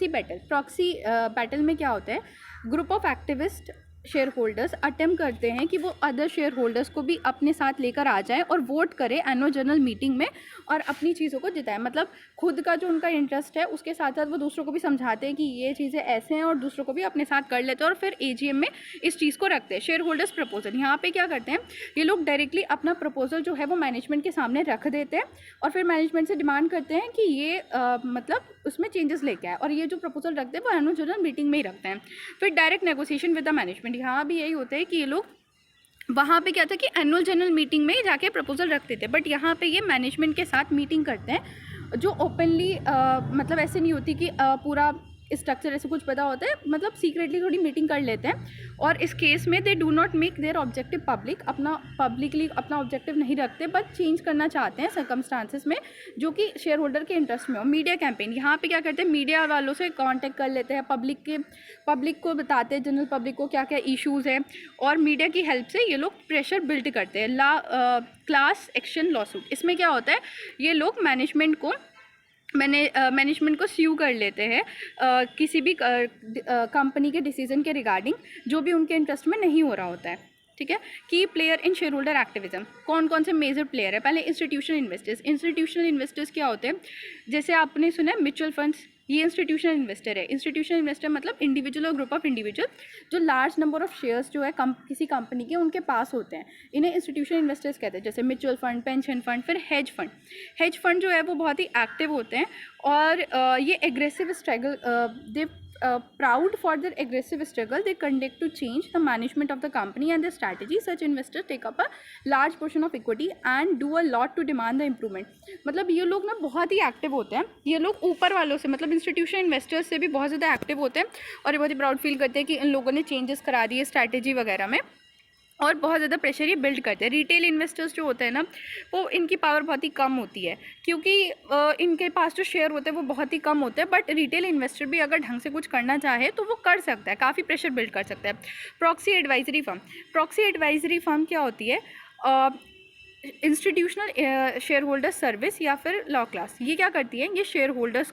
बैटल। प्रॉक्सी बैटल में क्या होता है, group of activist share holders attempt करते हैं कि वो अदर शेयर होल्डर्स को भी अपने साथ लेकर आ जाएं और वोट करें एनुअल जनरल मीटिंग में और अपनी चीज़ों को जिताएं। मतलब खुद का जो उनका इंटरेस्ट है उसके साथ साथ वो दूसरों को भी समझाते हैं कि ये चीज़ें ऐसे हैं और दूसरों को भी अपने साथ कर लेते हैं और फिर एजीएम में इस चीज़ को रखते हैं। शेयर होल्डर्स प्रपोजल, यहाँ पे क्या करते हैं, ये लोग डायरेक्टली अपना प्रपोजल जो है वो मैनेजमेंट के सामने रख देते हैं और फिर मैनेजमेंट से डिमांड करते हैं कि ये मतलब उसमें चेंजेस लेके आए, और ये जो प्रपोजल रखते हैं वो एनुअल जनरल मीटिंग में ही रखते हैं। फिर direct negotiation with the management, यहाँ भी यही होता है कि ये लोग वहाँ पे क्या था कि एनुअल जनरल मीटिंग में जाके प्रपोजल रखते थे, बट यहाँ पे ये मैनेजमेंट के साथ मीटिंग करते हैं जो ओपनली मतलब ऐसे नहीं होती कि पूरा स्ट्रक्चर ऐसे कुछ पता होता है, मतलब सीक्रेटली थोड़ी मीटिंग कर लेते हैं। और इस केस में they do not make their objective public, अपना पब्लिकली अपना ऑब्जेक्टिव नहीं रखते, बट चेंज करना चाहते हैं सर्कमस्टांसेस में जो कि शेयर होल्डर के इंटरेस्ट में हो। मीडिया कैंपेन, यहाँ पे क्या करते हैं, मीडिया वालों से कांटेक्ट कर लेते हैं, पब्लिक को बताते हैं, जनरल पब्लिक को क्या क्या इश्यूज़ हैं, और मीडिया की हेल्प से ये लोग प्रेशर बिल्ड करते हैं। क्लास एक्शन लॉसूट, इसमें क्या होता है, ये लोग मैनेजमेंट को स्यू कर लेते हैं किसी भी कंपनी के डिसीजन के रिगार्डिंग जो भी उनके इंटरेस्ट में नहीं हो रहा होता है, ठीक है। की player in share holder activism, कौन कौन से मेजर प्लेयर है, पहले इंस्टीट्यूशनल इन्वेस्टर्स क्या होते हैं, जैसे आपने सुना है म्यूचुअल फंड्स, ये इंस्टीट्यूशनल इन्वेस्टर है। इंस्टीट्यूशनल इन्वेस्टर मतलब इंडिविजुअल और ग्रुप ऑफ इंडिविजुअल जो लार्ज नंबर ऑफ शेयर्स जो है किसी कंपनी के उनके पास होते हैं, इन्हें इंस्टीट्यूशनल इन्वेस्टर्स कहते हैं। जैसे म्यूचुअल फंड, पेंशन फंड, फिर हेज फंड जो है वो बहुत ही एक्टिव होते हैं और ये aggressive struggle they proud for their aggressive struggle they conduct to change the management of the company and their strategy. Such investors take up a large portion of equity and do a lot to demand the improvement. मतलब ये लोग ना बहुत ही एक्टिव होते हैं, ये लोग ऊपर वालों से मतलब इंस्टीट्यूशनल इन्वेस्टर्स से भी बहुत ज़्यादा एक्टिव होते हैं और ये बहुत ही प्राउड फील करते हैं कि इन लोगों ने चेंजेस करा दिए स्ट्रैटेजी वगैरह में और बहुत ज़्यादा प्रेशर ये बिल्ड करते हैं। रिटेल इन्वेस्टर्स जो होते हैं ना, वो इनकी पावर बहुत ही कम होती है क्योंकि इनके पास जो शेयर होते हैं वो बहुत ही कम होते हैं, बट रिटेल इन्वेस्टर भी अगर ढंग से कुछ करना चाहे तो वो कर सकता है, काफ़ी प्रेशर बिल्ड कर सकता है। प्रॉक्सी एडवाइजरी फर्म क्या होती है, इंस्टीट्यूशनल शेयर होल्डर सर्विस या फिर लॉ क्लास, ये क्या करती है, ये share holders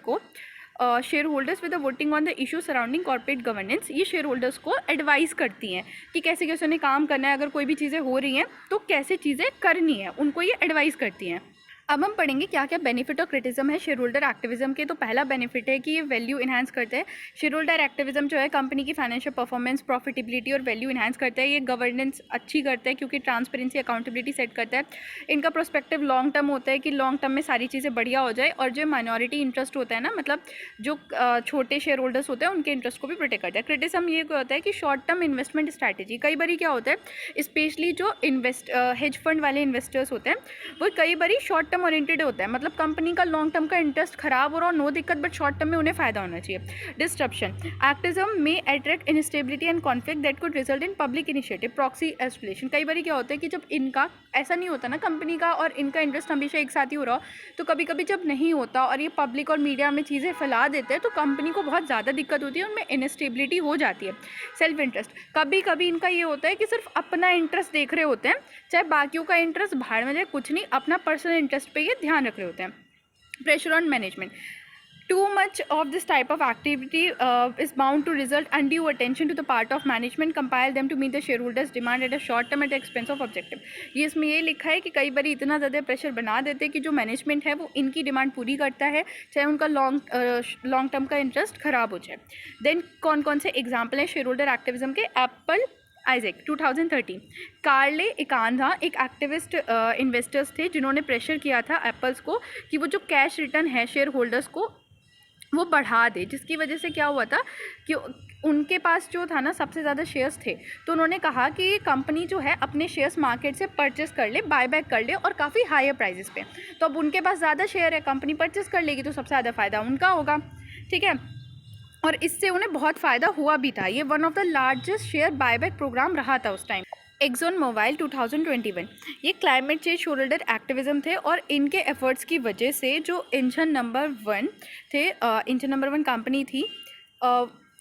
with the voting on the issue surrounding corporate governance, ये शेयर होल्डर्स को एडवाइस करती हैं कि कैसे कैसे उन्हें काम करना है, अगर कोई भी चीज़ें हो रही हैं तो कैसे चीज़ें करनी है, उनको ये एडवाइस करती हैं। अब हम पढ़ेंगे क्या क्या बेनिफिट और क्रिटिज्म है शेयर होल्डर एक्टिविज्म के। तो पहला बेनिफिट है कि ये वैल्यू इन्हांस करते हैं। शेयर होल्डर एक्टिविज्म जो है कंपनी की फाइनेंशियल परफॉर्मेंस, प्रॉफिटेबिलिटी और वैल्यू इन्हांस करता है। ये गवर्नेंस अच्छी करता है क्योंकि ट्रांसपेरेंसी, अकाउंटेबिलिटी सेट करता है। इनका प्रोस्पेक्टिव लॉन्ग टर्म होता है कि लॉन्ग टर्म में सारी चीज़ें बढ़िया हो जाए, और जो माइनॉरिटी इंटरेस्ट होता है ना, मतलब जो छोटे शेयर होल्डर्स होते हैं उनके इंटरेस्ट को भी प्रोटेक्ट करता है। क्रिटिज्म ये होता है कि शॉर्ट टर्म इन्वेस्टमेंट स्ट्रैटेजी, कई बार क्या होता है स्पेशली जो हेज फंड वाले इन्वेस्टर्स होते हैं वो कई बार शॉर्ट टर्म टर्म ओरिएंटेड होता है, मतलब कंपनी का लॉन्ग टर्म का इंटरेस्ट खराब हो रहा हो नो दिक्कत, बट शॉर्ट टर्म में उन्हें फ़ायदा होना चाहिए। डिस्ट्रप्शन, एक्टिज्म में attract instability and conflict that could result in public initiative. Proxy एस्पिलेशन, कई बार क्या होता है कि जब इनका ऐसा नहीं होता ना, कंपनी का और इनका इंटरेस्ट हमेशा एक साथ ही हो रहा हो, तो कभी कभी जब नहीं होता और ये पब्लिक और मीडिया में चीज़ें फैला देते हैं तो कंपनी को बहुत ज़्यादा दिक्कत होती है, उनमें इनस्टेबिलिटी हो जाती है। सेल्फ इंटरेस्ट, कभी कभी इनका ये होता है कि सिर्फ अपना इंटरेस्ट देख रहे होते हैं, चाहे बाकियों का इंटरेस्ट बाहर में जाए कुछ नहीं, अपना पर्सनल इंटरेस्ट पे ये ध्यान रख रहे होते हैं। Pressure on management, too much of this type of activity is bound to result undue attention to the part of management, compel them to meet the shareholders demand at a short term at the expense of objective। ये इसमें ये लिखा है कि कई बार इतना ज़्यादा प्रेशर बना देते हैं कि जो मैनेजमेंट है वो इनकी डिमांड पूरी करता है, चाहे उनका लॉन्ग टर्म का इंटरेस्ट ख़राब हो जाए। देन कौन कौन से एग्जाम्पल हैं शेयर होल्डर एक्टिविज्म के? एप्पल, आइजैक 2013, कार्ले इकांधा एक एक्टिविस्ट इन्वेस्टर्स थे जिन्होंने प्रेशर किया था एप्पल्स को कि वो जो कैश रिटर्न है शेयर होल्डर्स को वो बढ़ा दे, जिसकी वजह से क्या हुआ था कि उनके पास जो था ना सबसे ज़्यादा शेयर्स थे, तो उन्होंने कहा कि कंपनी जो है अपने शेयर्स मार्केट से परचेस कर ले, बायबैक कर ले और काफ़ी हायर प्राइजेस पे। तो अब उनके पास ज़्यादा शेयर है, कंपनी परचेस कर लेगी तो सबसे ज़्यादा फ़ायदा उनका होगा, ठीक है, और इससे उन्हें बहुत फ़ायदा हुआ भी था। ये one of the largest share buyback program रहा था उस टाइम। एक्सॉन मोबाइल 2021, ये क्लाइमेट चेंज शोल्डर एक्टिविज्म थे और इनके एफर्ट्स की वजह से जो इंजन नंबर 1 थे, इंजन नंबर 1 कंपनी थी,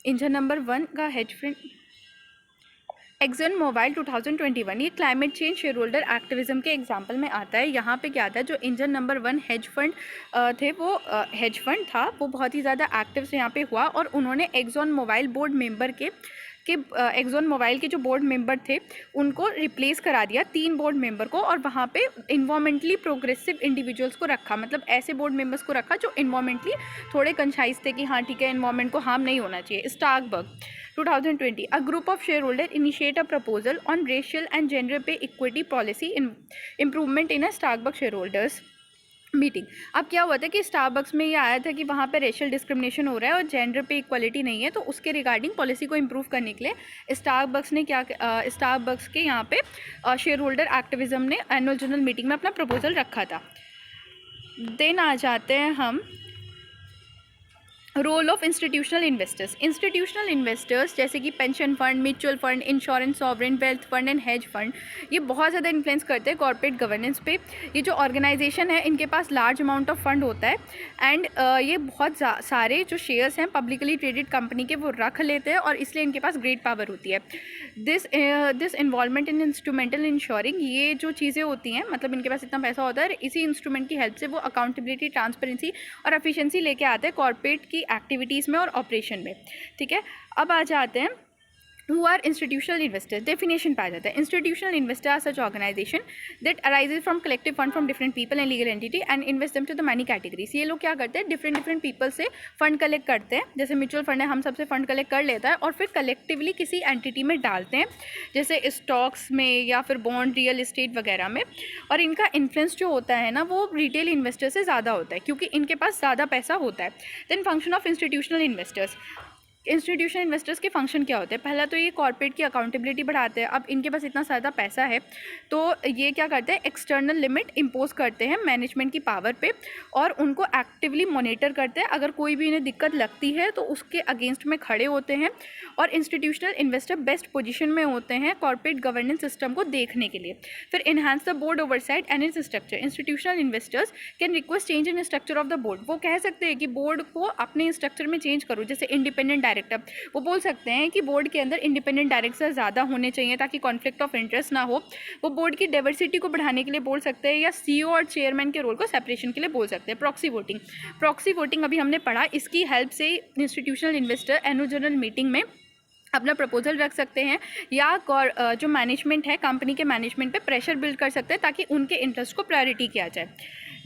इंजन नंबर 1 का हेज फंड एक्सॉन मोबाइल 2021, ये climate change share holder activism के एग्जाम्पल में आता है। यहाँ पे क्या था, जो इंजन नंबर 1 हेज फंड थे वो हेज फंड था, वो बहुत ही ज़्यादा एक्टिव से यहाँ पे हुआ और उन्होंने एक्सॉन मोबाइल बोर्ड मेंबर के एक्सॉन मोबाइल के जो बोर्ड मेंबर थे उनको रिप्लेस करा दिया 3 बोर्ड मेंबर को, और वहाँ पे इन्वायरमेंटली प्रोग्रेसिव इंडिविजुअल्स को रखा, मतलब ऐसे बोर्ड मेंबर्स को रखा जो इन्वायरमेंटली थोड़े कंशाइज थे कि हाँ ठीक है इन्वायरमेंट को हार्म नहीं होना चाहिए। Starbuck 2020, a group of shareholders initiate a proposal on racial and gender pay equity policy improvement in a Starbucks shareholders meeting. अब क्या हुआ था कि स्टारबक्स में ये आया था कि वहाँ पे रेशियल डिस्क्रिमिनेशन हो रहा है और जेंडर पे इक्वालिटी नहीं है, तो उसके रिगार्डिंग पॉलिसी को इम्प्रूव करने के लिए स्टारबक्स ने स्टारबक्स के यहाँ पे शेयर होल्डर एक्टिविज्म ने एनुअल जनरल मीटिंग में अपना प्रपोजल रखा था। देन आ जाते हैं हम role of institutional investors. Institutional investors जैसे कि pension fund, mutual fund, insurance, sovereign wealth fund and hedge fund, ये बहुत ज़्यादा इन्फ्लुएंस करते हैं कॉर्पोरेट गवर्नेंस पे। ये जो ऑर्गेनाइजेशन है इनके पास लार्ज अमाउंट ऑफ फंड होता है एंड ये बहुत सारे जो शेयर्स हैं पब्लिकली ट्रेडेड कंपनी के वो रख लेते हैं और इसलिए इनके पास ग्रेट पावर होती है। This involvement in instrumental ensuring, ये जो चीज़ें होती हैं मतलब इनके पास इतना पैसा होता है, इसी इंस्ट्रूमेंट की हेल्प से वो अकाउंटेबिलिटी, ट्रांसपेरेंसी और एफिशिएंसी लेके आते हैं कॉर्पोरेट की एक्टिविटीज़ में और ऑपरेशन में, ठीक है। अब आ जाते हैं who are institutional investors। Definition पाया जाता है, institutional investor are such organization that arises from collective fund from different people and legal entity and invest them to the money categories. ये लोग क्या करते हैं, डिफरेंट पीपल से फंड कलेक्ट करते हैं, जैसे म्यूचुअल फंड है हम सबसे फंड कलेक्ट कर लेता है और फिर कलेक्टिवली किसी एंटिटी में डालते हैं, जैसे स्टॉक्स में या फिर बॉन्ड, रियल इस्टेट वगैरह में, और इनका इन्फ्लुएंस जो होता है ना वो रिटेल इन्वेस्टर से ज़्यादा होता है क्योंकि इनके पास ज़्यादा पैसा होता है। Then function of institutional investors, institutional investors के फंक्शन क्या होते हैं, पहला तो ये कॉर्पोरेट की अकाउंटेबिलिटी बढ़ाते हैं। अब इनके पास इतना ज़्यादा पैसा है तो ये क्या करते हैं, एक्सटर्नल लिमिट इम्पोज करते हैं मैनेजमेंट की पावर पे और उनको एक्टिवली मॉनिटर करते हैं, अगर कोई भी इन्हें दिक्कत लगती है तो उसके अगेंस्ट में खड़े होते हैं। और इंस्टीट्यूशनल इन्वेस्टर बेस्ट पोजीशन में होते हैं कॉर्पोरेट गवर्नेंस सिस्टम को देखने के लिए। फिर enhance the board oversight and its structure, institutional investors can request change in structure of the board, वो कह सकते हैं कि बोर्ड को अपने स्ट्रक्चर में चेंज करो, जैसे इंडिपेंडेंट डायरेक्टर वो बोल सकते हैं कि बोर्ड के अंदर इंडिपेंडेंट डायरेक्टर ज़्यादा होने चाहिए ताकि कॉन्फ्लिक्ट ऑफ इंटरेस्ट ना हो। वो बोर्ड की डाइवर्सिटी को बढ़ाने के लिए बोल सकते हैं या सीईओ और चेयरमैन के रोल को सेपरेशन के लिए बोल सकते हैं। प्रॉक्सी वोटिंग अभी हमने पढ़ा, इसकी हेल्प से institutional investor annual general meeting में अपना प्रपोजल रख सकते हैं या जो मैनेजमेंट है कंपनी के मैनेजमेंट पे प्रेशर बिल्ड कर सकते हैं ताकि उनके इंटरेस्ट को प्रायोरिटी किया जाए।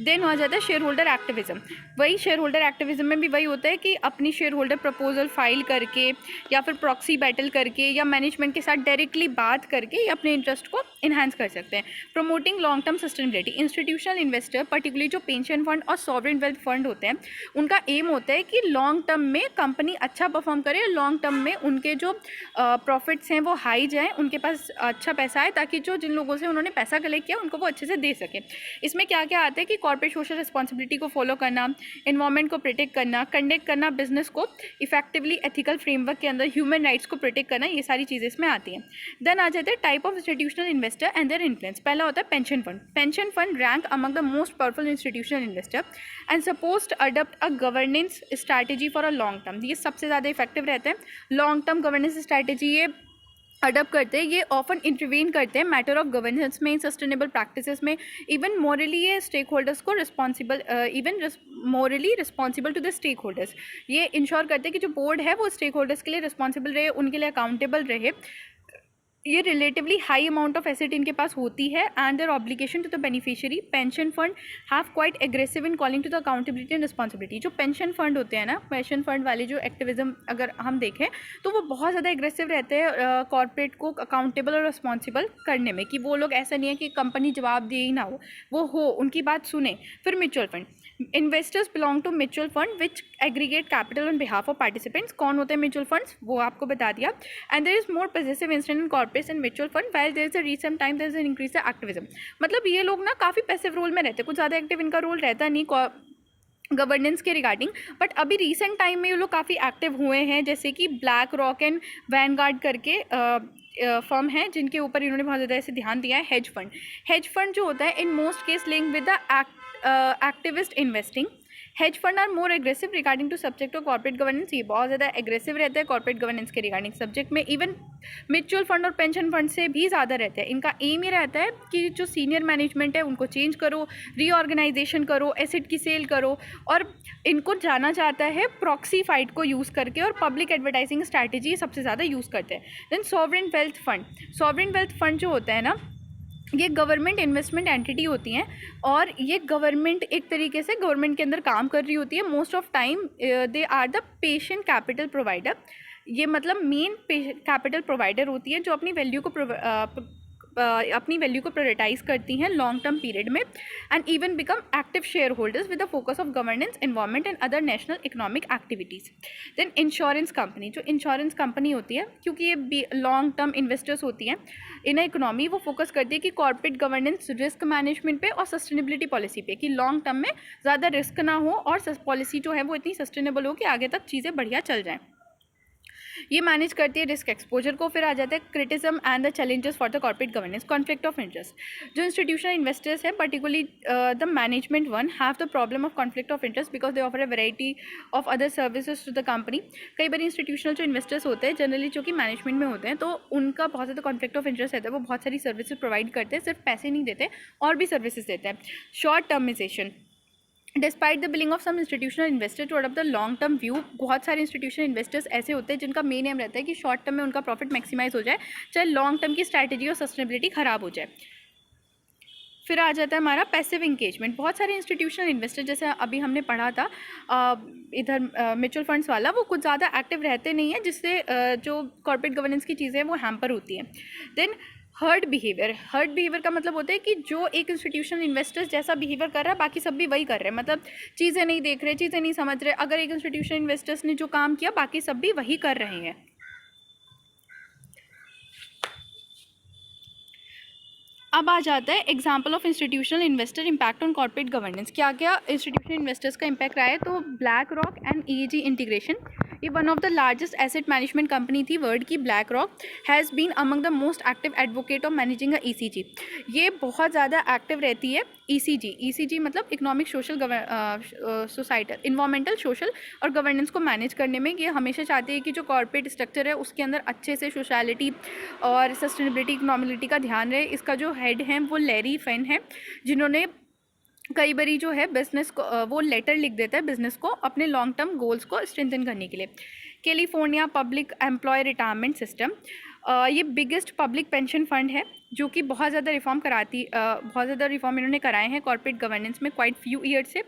देन हो जाता है शेयर होल्डर एक्टिविज्म। वही शेयर होल्डर एक्टिविज्म में भी वही होता है कि अपनी शेयर होल्डर प्रपोजल फाइल करके या फिर प्रॉक्सी बैटल करके या मैनेजमेंट के साथ डायरेक्टली बात करके अपने इंटरेस्ट को इन्हांस कर सकते हैं। Promoting long term sustainability, institutional investor particularly जो पेंशन फंड और सॉवरेन वेल्थ फंड होते हैं उनका एम होता है कि लॉन्ग टर्म में कंपनी अच्छा परफॉर्म करे, लॉन्ग टर्म में उनके जो प्रॉफिट्स हैं वो हाई जाएँ, उनके पास अच्छा पैसा है ताकि जो जिन लोगों से उन्होंने पैसा कलेक्ट किया उनको वो अच्छे से दे सके। इसमें क्या क्या आता है कि कॉर्पोरेट सोशल रिस्पॉन्सिबिलिटी को फॉलो करना, इन्वायरमेंट को प्रोटेक्ट करना, कंडक्ट करना बिजनेस को इफेक्टिवली एथिकल फ्रेमवर्क के अंदर, ह्यूमन राइट्स को प्रोटेक्ट करना, ये सारी चीज़ें इसमें आती हैं। देन आ जाते हैं type of institutional investor and their influence. पहला होता है pension fund. Pension fund rank among the most powerful institutional investor and suppose to adopt a governance strategy for a long term. ये सबसे ज़्यादा इफेक्टिव रहते हैं। लॉन्ग टर्म गवर्नेंस स्ट्रैटेजी ये अडॉप्ट करते हैं, ये ऑफन इंटरवीन करते हैं मैटर ऑफ गवर्नेंस में, सस्टेनेबल प्रैक्टिसेस में, इवन मॉरली ये स्टेक होल्डर्स को responsible, even morally responsible to the stake holders. ये इंश्योर करते हैं कि जो बोर्ड है वो स्टेक होल्डर्स के लिए रिस्पॉन्सिबल रहे, उनके लिए अकाउंटेबल रहे। ये relatively high amount of asset इनके पास होती है and their obligation to the beneficiary. Pension fund have quite aggressive in calling to the accountability and responsibility. जो पेंशन फंड होते हैं ना, पेंशन फंड वाले जो एक्टिविज्म अगर हम देखें तो वो बहुत ज़्यादा एग्रेसिव रहते हैं कॉर्पोरेट को अकाउंटेबल और रिस्पॉन्सिबल करने में, कि वो लोग ऐसा नहीं है कि कंपनी जवाब दे ही ना हो, वो हो, उनकी बात सुने। फिर mutual fund, investors belong to mutual fund which aggregate capital on behalf of participants. कौन होते हैं म्यूचुअल फंड्स, वो आपको बता दिया। And there is more positive instant in corporates and mutual fund while there is a recent time there is an increase the activism. मतलब ये लोग ना काफ़ी पैसिव रोल में रहते हैं, कुछ ज़्यादा एक्टिव इनका रोल रहता नहीं गवर्नेंस के रिगार्डिंग, बट अभी रिसेंट टाइम में ये लोग काफ़ी एक्टिव हुए हैं। जैसे कि ब्लैक रॉक एंड वैनगार्ड करके फर्म है जिनके ऊपर इन्होंने बहुत ज़्यादा ऐसे ध्यान दिया है। हेज फंड जो होता है in most case link with the activist investing. Hedge fund are more aggressive regarding to subject of corporate governance. ये बहुत ज़्यादा एग्रेसिव रहता है कॉर्पोरेट गवर्नेंस के रिगार्डिंग सब्जेक्ट में, इवन म्यूचुअल फंड और पेंशन फंड से भी ज़्यादा रहता है। इनका एम ये रहता है कि जो सीनियर मैनेजमेंट है उनको चेंज करो, रीऑर्गेनाइजेशन करो, एसेट की सेल करो, और इनको जाना चाहता है प्रॉक्सी फाइट को यूज़ करके, और पब्लिक एडवर्टाइजिंग स्ट्रैटेजी सबसे ज़्यादा यूज़ करते हैं। Then sovereign wealth fund. Sovereign wealth fund जो होता है ना, ये गवर्नमेंट इन्वेस्टमेंट एंटिटी होती हैं, और ये गवर्नमेंट एक तरीके से गवर्नमेंट के अंदर काम कर रही होती है। Most of time they are the patient capital provider. ये मतलब मेन कैपिटल प्रोवाइडर होती है जो अपनी वैल्यू को प्रायोरिटाइज करती हैं लॉन्ग टर्म पीरियड में, and even become active share holders with the focus of governance, environment and other national economic activities. Then insurance company. जो इंश्योरेंस कंपनी होती है, क्योंकि ये लॉन्ग टर्म इन्वेस्टर्स होती हैं इन इकोनॉमी, वो फोकस करती है कि कॉर्पोरेट गवर्नेंस, रिस्क मैनेजमेंट पे और सस्टेनेबिलिटी पॉलिसी पे, कि लॉन्ग टर्म में ज़्यादा रिस्क ना हो और पॉलिसी जो है वो इतनी सस्टेनेबल हो कि आगे तक चीज़ें बढ़िया चल जाएँ। ये मैनेज करती है रिस्क एक्सपोजर को। फिर आ जाता है criticism and the challenges for the corporate governance. Conflict of interest. जो इंस्टीट्यूशनल इन्वेस्टर्स हैं, particularly the management one, have the problem of conflict of interest because they offer a variety of other services to the company. कई बार इंस्टीट्यूशनल जो इन्वेस्टर्स होते हैं जनरली जो कि मैनेजमेंट में होते हैं, तो उनका बहुत ज़्यादा कॉन्फ्लिक्ट ऑफ इंटरेस्ट रहता है। वो बहुत सारी सर्विसेज प्रोवाइड करते हैं, सिर्फ पैसे नहीं देते और भी सर्विसेज देते हैं। Short termism. Despite the billing of some institutional investor to adopt the long term view. बहुत सारे इंस्टीट्यूशनल इन्वेस्टर्स ऐसे होते हैं जिनका मेन एम रहता है कि शॉर्ट टर्म में उनका प्रॉफिट मैक्सिमाइज हो जाए, चाहे लॉन्ग टर्म की स्ट्रैटेजी और सस्टेनेबिलिटी ख़राब हो जाए। फिर आ जाता है हमारा पैसिव इंगेजमेंट। बहुत सारे इंस्टीट्यूशनल इन्वेस्टर, जैसे अभी हमने पढ़ा था इधर म्यूचुअल फंड्स वाला, वो कुछ ज़्यादा एक्टिव रहते नहीं हैं, जिससे जो कॉर्पोरेट गवर्नेंस की चीज़ें वो हैम्पर होती हैं। देन हर्ड बिहेवियर का मतलब होता है कि जो एक इंस्टीट्यूशनल इन्वेस्टर्स जैसा बिहेवियर कर रहा है बाकी सब भी वही कर रहे हैं, मतलब चीज़ें नहीं देख रहे, चीज़ें नहीं समझ रहे। अगर एक इंस्टीट्यूशनल इन्वेस्टर्स ने जो काम किया बाकी सब भी वही कर रहे हैं। अब आ जाता है example of institutional investor impact on corporate governance. क्या क्या इंस्टीट्यूशनल इन्वेस्टर्स का इम्पैक्ट रहा है, तो Black Rock and ESG integration. ये one of the largest asset management company थी वर्ल्ड की। Black Rock has been among the most active advocate of managing a ECG. ये बहुत ज़्यादा एक्टिव रहती है। ईसीजी मतलब economic social societal environmental social और गवर्नेंस को मैनेज करने में। ये हमेशा चाहते हैं कि जो कॉर्पोरेट स्ट्रक्चर है उसके अंदर अच्छे से सोशलिटी और सस्टेनेबिलिटी इकोनॉमिलिटी का ध्यान रहे। इसका जो हेड हैं वो लैरी फेन है, जिन्होंने कई बारी जो है बिजनेस को वो लेटर लिख देता है बिजनेस को अपने लॉन्ग टर्म गोल्स को स्ट्रेंथन करने के लिए। California public employ retirement system, ये बिगेस्ट पब्लिक पेंशन फंड है जो कि बहुत ज़्यादा रिफॉर्म इन्होंने कराए हैं कॉर्पोरेट गवर्नेंस में क्वाइट फ्यू ईयर से।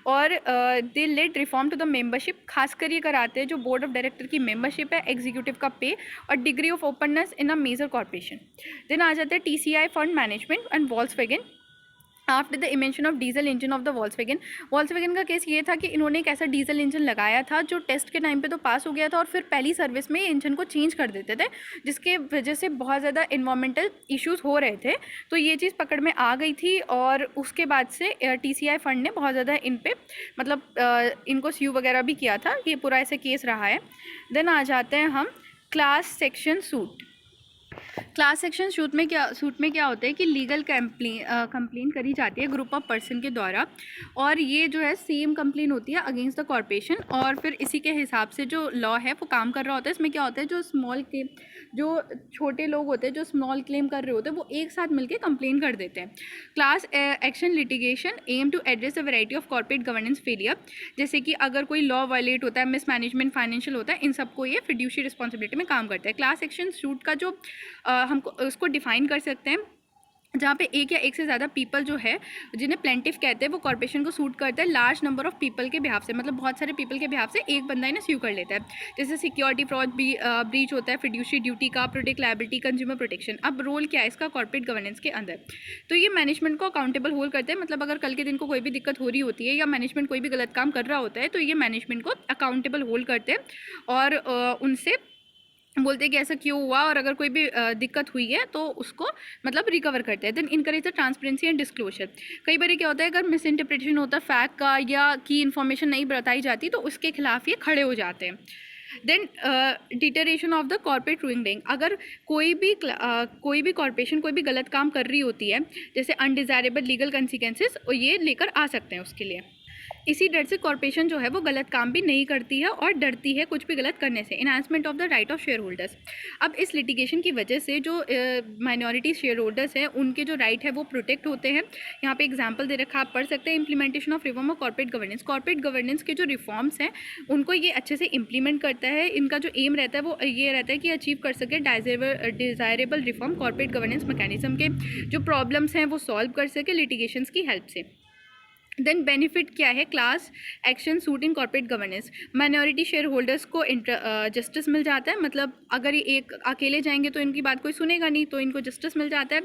और they led reform to the membership. खासकर ये कराते हैं जो बोर्ड ऑफ डायरेक्टर की मेंबरशिप है, एग्जीक्यूटिव का पे और degree of openness in a major corporation. Then आ जाते हैं TCI fund management and Volkswagen. After the invention of diesel engine of the Volkswagen का केस ये था कि इन्होंने एक ऐसा डीजल इंजन लगाया था जो टेस्ट के टाइम पे तो पास हो गया था और फिर पहली सर्विस में इंजन को चेंज कर देते थे, जिसके वजह से बहुत ज़्यादा इन्वायरमेंटल इश्यूज हो रहे थे। तो ये चीज़ पकड़ में आ गई थी और उसके बाद से TCI फंड ने बहुत ज़्यादा इन पे मतलब इनको स्यू वगैरह भी किया था। ये पूरा ऐसे केस रहा है। देन आ जाते हैं हम class section suit. Class section suit में क्या होता है कि लीगल कंप्लेन करी जाती है ग्रुप ऑफ पर्सन के द्वारा, और ये जो है सेम कंप्लेन होती है अगेंस्ट द कॉर्पोरेशन, और फिर इसी के हिसाब से जो लॉ है वो काम कर रहा होता है। इसमें क्या होता है, जो छोटे लोग होते हैं जो स्मॉल क्लेम कर रहे होते हैं वो एक साथ मिलकर कंप्लेन कर देते हैं। Class action litigation aim to address the variety of corporate governance failure, जैसे कि अगर कोई लॉ वायलेट होता है, मिसमैनेजमेंट, फाइनेंशियल होता है, इन सबको ये फिड्यूशियरी रिस्पॉन्सिबिलिटी में काम करता है। क्लास एक्शन सूट का जो हमको उसको डिफाइन कर सकते हैं जहाँ पे एक या एक से ज़्यादा पीपल जो है जिन्हें प्लेंटिफ कहते हैं वो कॉर्पोरेशन को सूट करता है लार्ज नंबर ऑफ पीपल के बिहाफ से, मतलब बहुत सारे पीपल के बिहाफ से एक बंदा इन्हें स्यू कर लेता है। जैसे सिक्योरिटी फ्रॉड ब्रीच होता है, फिड्यूशियरी ड्यूटी का, प्रोटेक्ट लायबिलिटी, कंज्यूमर प्रोटेक्शन। अब रोल क्या है इसका कॉर्पोरेट गवर्नेंस के अंदर, तो ये मैनेजमेंट को अकाउंटेबल होल्ड करते हैं। मतलब अगर कल के दिन को कोई भी दिक्कत हो रही होती है या मैनेजमेंट कोई भी गलत काम कर रहा होता है तो ये मैनेजमेंट को अकाउंटेबल होल्ड करते हैं और उनसे बोलते हैं कि ऐसा क्यों हुआ, और अगर कोई भी दिक्कत हुई है तो उसको मतलब रिकवर करते हैं। Then encourage the transparency and disclosure. कई बार क्या होता है अगर मिस इंटरप्रिटेशन होता है फैक्ट का या की इन्फॉर्मेशन नहीं बताई जाती तो उसके खिलाफ ये खड़े हो जाते हैं। Then deterioration of the corporate ruling. अगर कोई भी कॉर्पोरेशन कोई भी गलत काम कर रही होती है, जैसे अनडिज़ायरेबल लीगल कंसिक्वेंसेस ये लेकर आ सकते हैं उसके लिए। इसी डर से कॉर्पोरेशन जो है वो गलत काम भी नहीं करती है और डरती है कुछ भी गलत करने से। Enhancement of the right of share holders. अब इस लिटिगेशन की वजह से जो माइनॉरिटी शेयर होल्डर्स हैं उनके जो राइट है वो प्रोटेक्ट होते हैं। यहाँ पे एग्जांपल दे रखा, आप पढ़ सकते हैं। Implementation of reform of corporate governance. Corporate governance के जो रिफॉर्म्स हैं उनको ये अच्छे से इंप्लीमेंट करता है। इनका जो एम रहता है वो ये रहता है कि अचीव कर सके desirable reform corporate governance mechanism के जो प्रॉब्लम्स हैं वो सॉल्व कर सके लिटिगेशंस की हेल्प से। देन बेनिफिट क्या है class action suit in corporate governance. Minority share holders को जस्टिस मिल जाता है, मतलब अगर ये एक अकेले जाएंगे तो इनकी बात कोई सुनेगा नहीं, तो इनको जस्टिस मिल जाता है।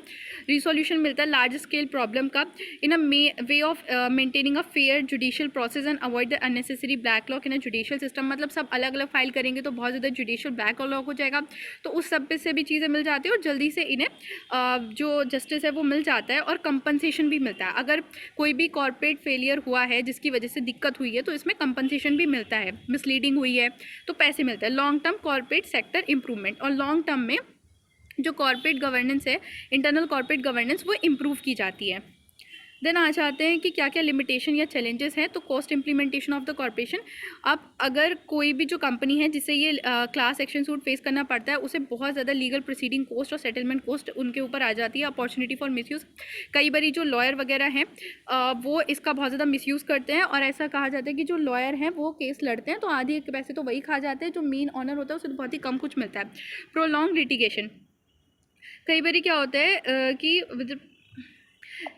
रिसोल्यूशन मिलता है लार्ज स्केल प्रॉब्लम का in a way of maintaining a fair judicial process and avoid the unnecessary backlog in a judicial system. मतलब सब अलग अलग फाइल करेंगे तो बहुत ज़्यादा जुडिशियल बैकलॉग हो जाएगा, तो उस सब पे से भी चीज़ें मिल जाती है और जल्दी से इन्हें जो जस्टिस है वो मिल जाता है और कंपनसेशन भी मिलता है। अगर कोई भी कॉर्पोरेट फेलियर हुआ है जिसकी वजह से दिक्कत हुई है तो इसमें कंपनसेशन भी मिलता है। मिसलीडिंग हुई है तो पैसे मिलते हैं। Long term corporate sector improvement. और लॉन्ग टर्म में जो कॉर्पोरेट गवर्नेंस है, इंटरनल कॉर्पोरेट गवर्नेंस, वो इम्प्रूव की जाती है। देन आ जाते हैं कि क्या क्या लिमिटेशन या चैलेंजेस हैं। तो cost implementation of the corporation. अब अगर कोई भी जो कंपनी है जिसे ये क्लास एक्शन सूट फेस करना पड़ता है उसे बहुत ज़्यादा लीगल प्रोसीडिंग कॉस्ट और सेटलमेंट कॉस्ट उनके ऊपर आ जाती है। Opportunity for misuse. कई बार जो लॉयर वगैरह हैं वो इसका बहुत ज़्यादा मिसयूज़ करते हैं और ऐसा कहा जाता है कि जो लॉयर हैं वो केस लड़ते हैं तो आधी पैसे तो वही खा जाते हैं, जो मेन ऑनर होता है उसे तो बहुत ही कम कुछ मिलता है। Prolong litigation. कई बार क्या होता है कि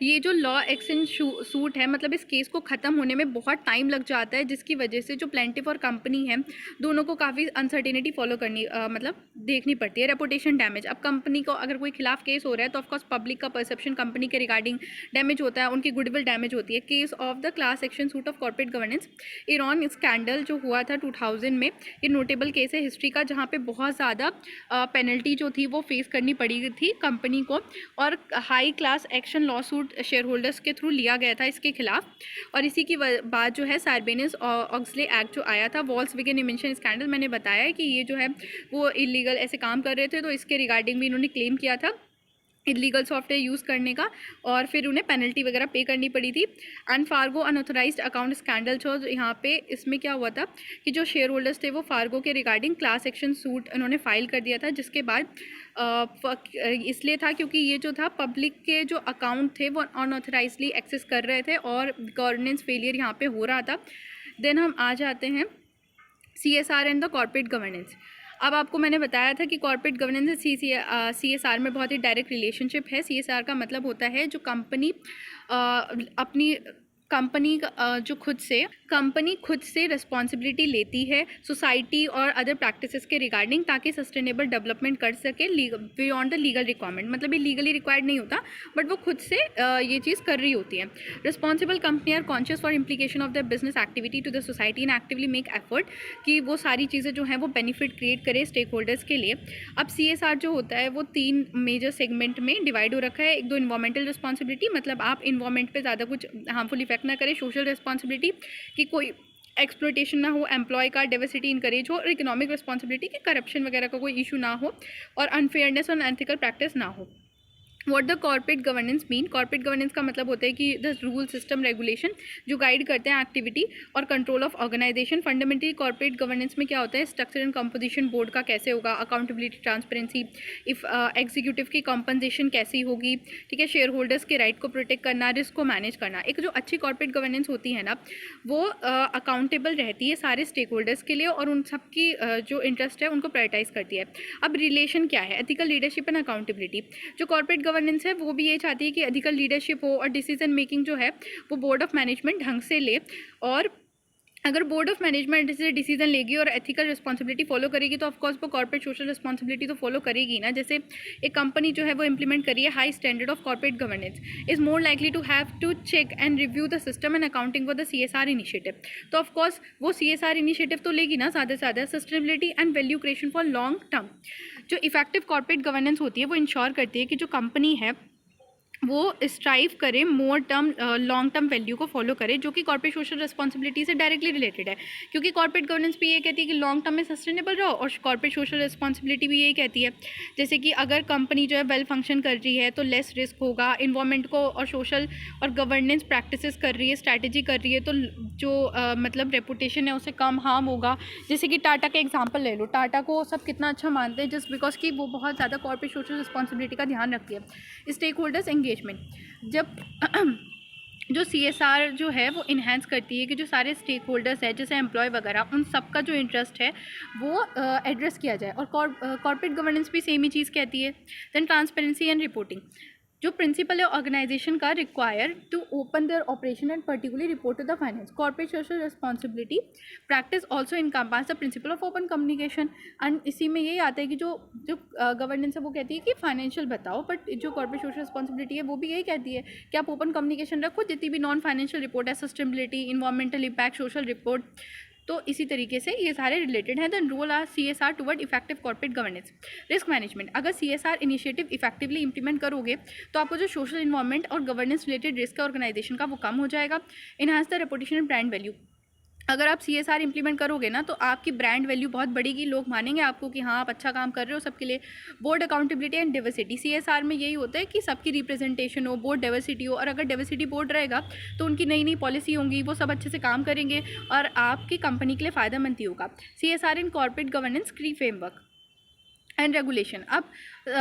ये जो लॉ एक्शन सूट है, मतलब इस केस को ख़त्म होने में बहुत टाइम लग जाता है, जिसकी वजह से जो प्लेंटिफ और कंपनी है दोनों को काफ़ी अनसर्टेनिटी फॉलो करनी मतलब देखनी पड़ती है। Reputation damage. अब कंपनी को अगर कोई खिलाफ केस हो रहा है तो ऑफकोर्स पब्लिक का परसेप्शन कंपनी के रिगार्डिंग डैमेज होता है, उनकी गुडविल डैमेज होती है। Case of the class action suit of corporate governance. Iran scandal जो हुआ था 2000 में, ये नोटेबल केस है हिस्ट्री का, जहाँ पे बहुत ज़्यादा पेनल्टी जो थी वो फेस करनी पड़ी थी कंपनी को, और high class action law suit share holders के थ्रू लिया गया था इसके खिलाफ। और इसी की बाद जो है सार्बानेस-ऑक्सले एक्ट जो आया था। वॉल्क्सवैगन इन्वेंशन स्कैंडल, मैंने बताया है कि ये जो है वो इलीगल ऐसे काम कर रहे थे, तो इसके रिगार्डिंग भी इन्होंने क्लेम किया था इलीगल सॉफ्टवेयर यूज़ करने का, और फिर उन्हें पेनल्टी वगैरह पे करनी पड़ी थी। And Fargo unauthorized account scandal जो यहाँ पे इसमें क्या हुआ था कि जो शेयर होल्डर्स थे वो फार्गो के रिगार्डिंग क्लास एक्शन सूट उन्होंने फाइल कर दिया था, जिसके बाद इसलिए था क्योंकि ये जो था पब्लिक के जो अकाउंट थे वो अनऑथराइजली एक्सेस कर रहे थे और गवर्नेंस फेलियर यहाँ पे हो रहा था। देन हम आ जाते हैं CSR and the corporate governance. अब आपको मैंने बताया था कि कॉर्पोरेट गवर्नेंस CSR में बहुत ही डायरेक्ट रिलेशनशिप है। CSR का मतलब होता है जो कंपनी अपनी कंपनी जो कंपनी खुद से रिस्पॉन्सिबिलिटी लेती है सोसाइटी और अदर प्रैक्टिसेस के रिगार्डिंग, ताकि सस्टेनेबल डेवलपमेंट कर सके बियॉन्ड द लीगल रिक्वायरमेंट। मतलब ये लीगली रिक्वायर्ड नहीं होता, बट वो खुद से ये चीज़ कर रही होती है। Responsible company are conscious for implication of the business activity to the society and actively make effort कि वो सारी चीज़ें जो हैं वो बेनिफिट क्रिएट करे स्टेक होल्डर्स के लिए। अब CSR जो होता है वो 3 मेजर सेगमेंट में डिवाइड हो रखा है। एक तो इन्वायरमेंटल रिस्पॉन्सिबिलिटी, मतलब आप इन्वायरमेंट पे ज़्यादा कुछ हार्मफुल इफेक्ट ना करें। सोशल रिस्पॉन्सिबिलिटी कि कोई एक्सप्लोटेशन ना हो, एम्प्लॉय का डाइवर्सिटी इनकरेज हो। और इकोनॉमिक रिस्पॉन्सिबिलिटी कि करप्शन वगैरह का कोई इशू ना हो और अनफेयरनेस और अनएथिकल प्रैक्टिस ना हो। What the corporate governance mean, corporate governance का मतलब होता है कि द रूल सिस्टम रेगुलेशन जो गाइड करते हैं एक्टिविटी और control of organization. Fundamentally corporate governance में क्या होता है, स्ट्रक्चर एंड कंपोजिशन बोर्ड का कैसे होगा, अकाउंटेबिलिटी, ट्रांसपेरेंसी, इफ एग्जीक्यूटिव की कॉम्पनसेशन कैसी होगी, ठीक है, शेयर होल्डर्स के राइट को प्रोटेक्ट करना, रिस्क को मैनेज करना। एक जो अच्छी कॉर्पोरेट गवर्नेंस होती है ना, वो अकाउंटेबल रहती है सारे स्टेक होल्डर्स के लिए और उन सबकी जो इंटरेस्ट है उनको प्रायोरिटाइज करती है। अब रिलेशन क्या है, एथिकल लीडरशिप एंड अकाउंटेबिलिटी। जो कॉर्पोरेट गवर्नेंस है वो भी ये चाहती है कि एथिकल लीडरशिप हो और डिसीजन मेकिंग जो है वो बोर्ड ऑफ मैनेजमेंट ढंग से ले। और अगर बोर्ड ऑफ मैनेजमेंट से डिसीजन लेगी और एथिकल रिस्पॉन्सिबिलिटी फॉलो करेगी तो ऑफकोर्स वो कॉर्पोरेट सोशल रिस्पॉन्सिबिलिटी तो फॉलो करेगी ना। जैसे एक कंपनी जो है वो इंप्लीमेंट करी है high standard of corporate governance, is more likely to have to check and review the system and accounting for the CSR initiative. तो ऑफकोर्स वो CSR इनिशिएटिव तो लेगी ना ज़्यादा से ज़्यादा, sustainability and value creation for long term. जो इफेक्टिव कॉर्पोरेट गवर्नेंस होती है वो इंश्योर करती है कि जो कंपनी है वो स्ट्राइव करे मोर टर्म लॉन्ग टर्म वैल्यू को फॉलो करे, जो कि कॉर्पोरेट सोशल रिस्पॉन्सिबिलिटी से डायरेक्टली रिलेटेड है। क्योंकि कॉर्पोरेट गवर्नेंस भी ये कहती है कि लॉन्ग टर्म में सस्टेनेबल रहो और कॉर्पोरेट सोशल रिस्पॉन्सिबिलिटी भी यही कहती है। जैसे कि अगर कंपनी जो है वेल फंक्शन कर रही है तो लेस रिस्क होगा, इन्वायरमेंट को और सोशल और गवर्नेंस प्रैक्टिसेस कर रही है, स्ट्रैटेजी कर रही है, तो जो मतलब रेपुटेशन है उसे कम हार्म होगा। जैसे कि टाटा का एग्जाम्पल ले लो, टाटा को सब कितना अच्छा मानते हैं जस्ट बिकॉज कि वो बहुत ज़्यादा कॉर्पोरेट सोशल रिस्पॉन्सिबिलिटी का ध्यान रखती है। स्टेक होल्डर्स एंगेजमेंट, जब जो CSR जो है वो इन्हेंस करती है कि जो सारे स्टेक होल्डर्स हैं जैसे एम्प्लॉय वगैरह उन सबका जो इंटरेस्ट है वो एड्रेस किया जाए। और कॉर्पोरेट गवर्नेंस भी सेम ही चीज़ कहती है। देन ट्रांसपेरेंसी एंड रिपोर्टिंग, जो प्रिंसिपल है ऑर्गेनाइजेशन का require to open their operation and particularly report to the finance. Corporate social responsibility practice also encompass the principle of open communication. And इसी में यही आता है कि जो गवर्नेंस है वो कहती है कि फाइनेंशियल बताओ, बट जो कॉर्पोरेट सोशल रिस्पॉन्सिबिलिटी है वो भी यही कहती है कि आप ओपन कम्युनिकेशन रखो, जितनी भी नॉन फाइनेंशियल रिपोर्ट है, sustainability, environmental impact, social report, तो इसी तरीके से ये सारे रिलेटेड हैं। Then role are CSR toward effective corporate governance. Risk management, अगर CSR इनिशिएटिव इफेक्टिवली इंप्लीमेंट करोगे तो आपको जो सोशल इन्वायरमेंट और गवर्नेंस रिलेटेड रिस्क है ऑर्गेनाइजेशन का वो कम हो जाएगा। Enhance the reputation and brand value, अगर आप CSR इंप्लीमेंट करोगे ना तो आपकी ब्रांड वैल्यू बहुत बढ़ेगी, लोग मानेंगे आपको कि हाँ आप अच्छा काम कर रहे हो सबके लिए। Board accountability and diversity, CSR में यही होता है कि सबकी रिप्रेजेंटेशन हो, बोर्ड डाइवर्सिटी हो, और अगर डाइवर्सिटी बोर्ड रहेगा तो उनकी नई नई पॉलिसी होंगी, वो सब अच्छे से काम करेंगे और आपकी कंपनी के लिए फ़ायदेमंद ही होगा। CSR इन कॉर्पोरेट गवर्नेंस की फ्रेमवर्क एंड रेगुलेशन। अब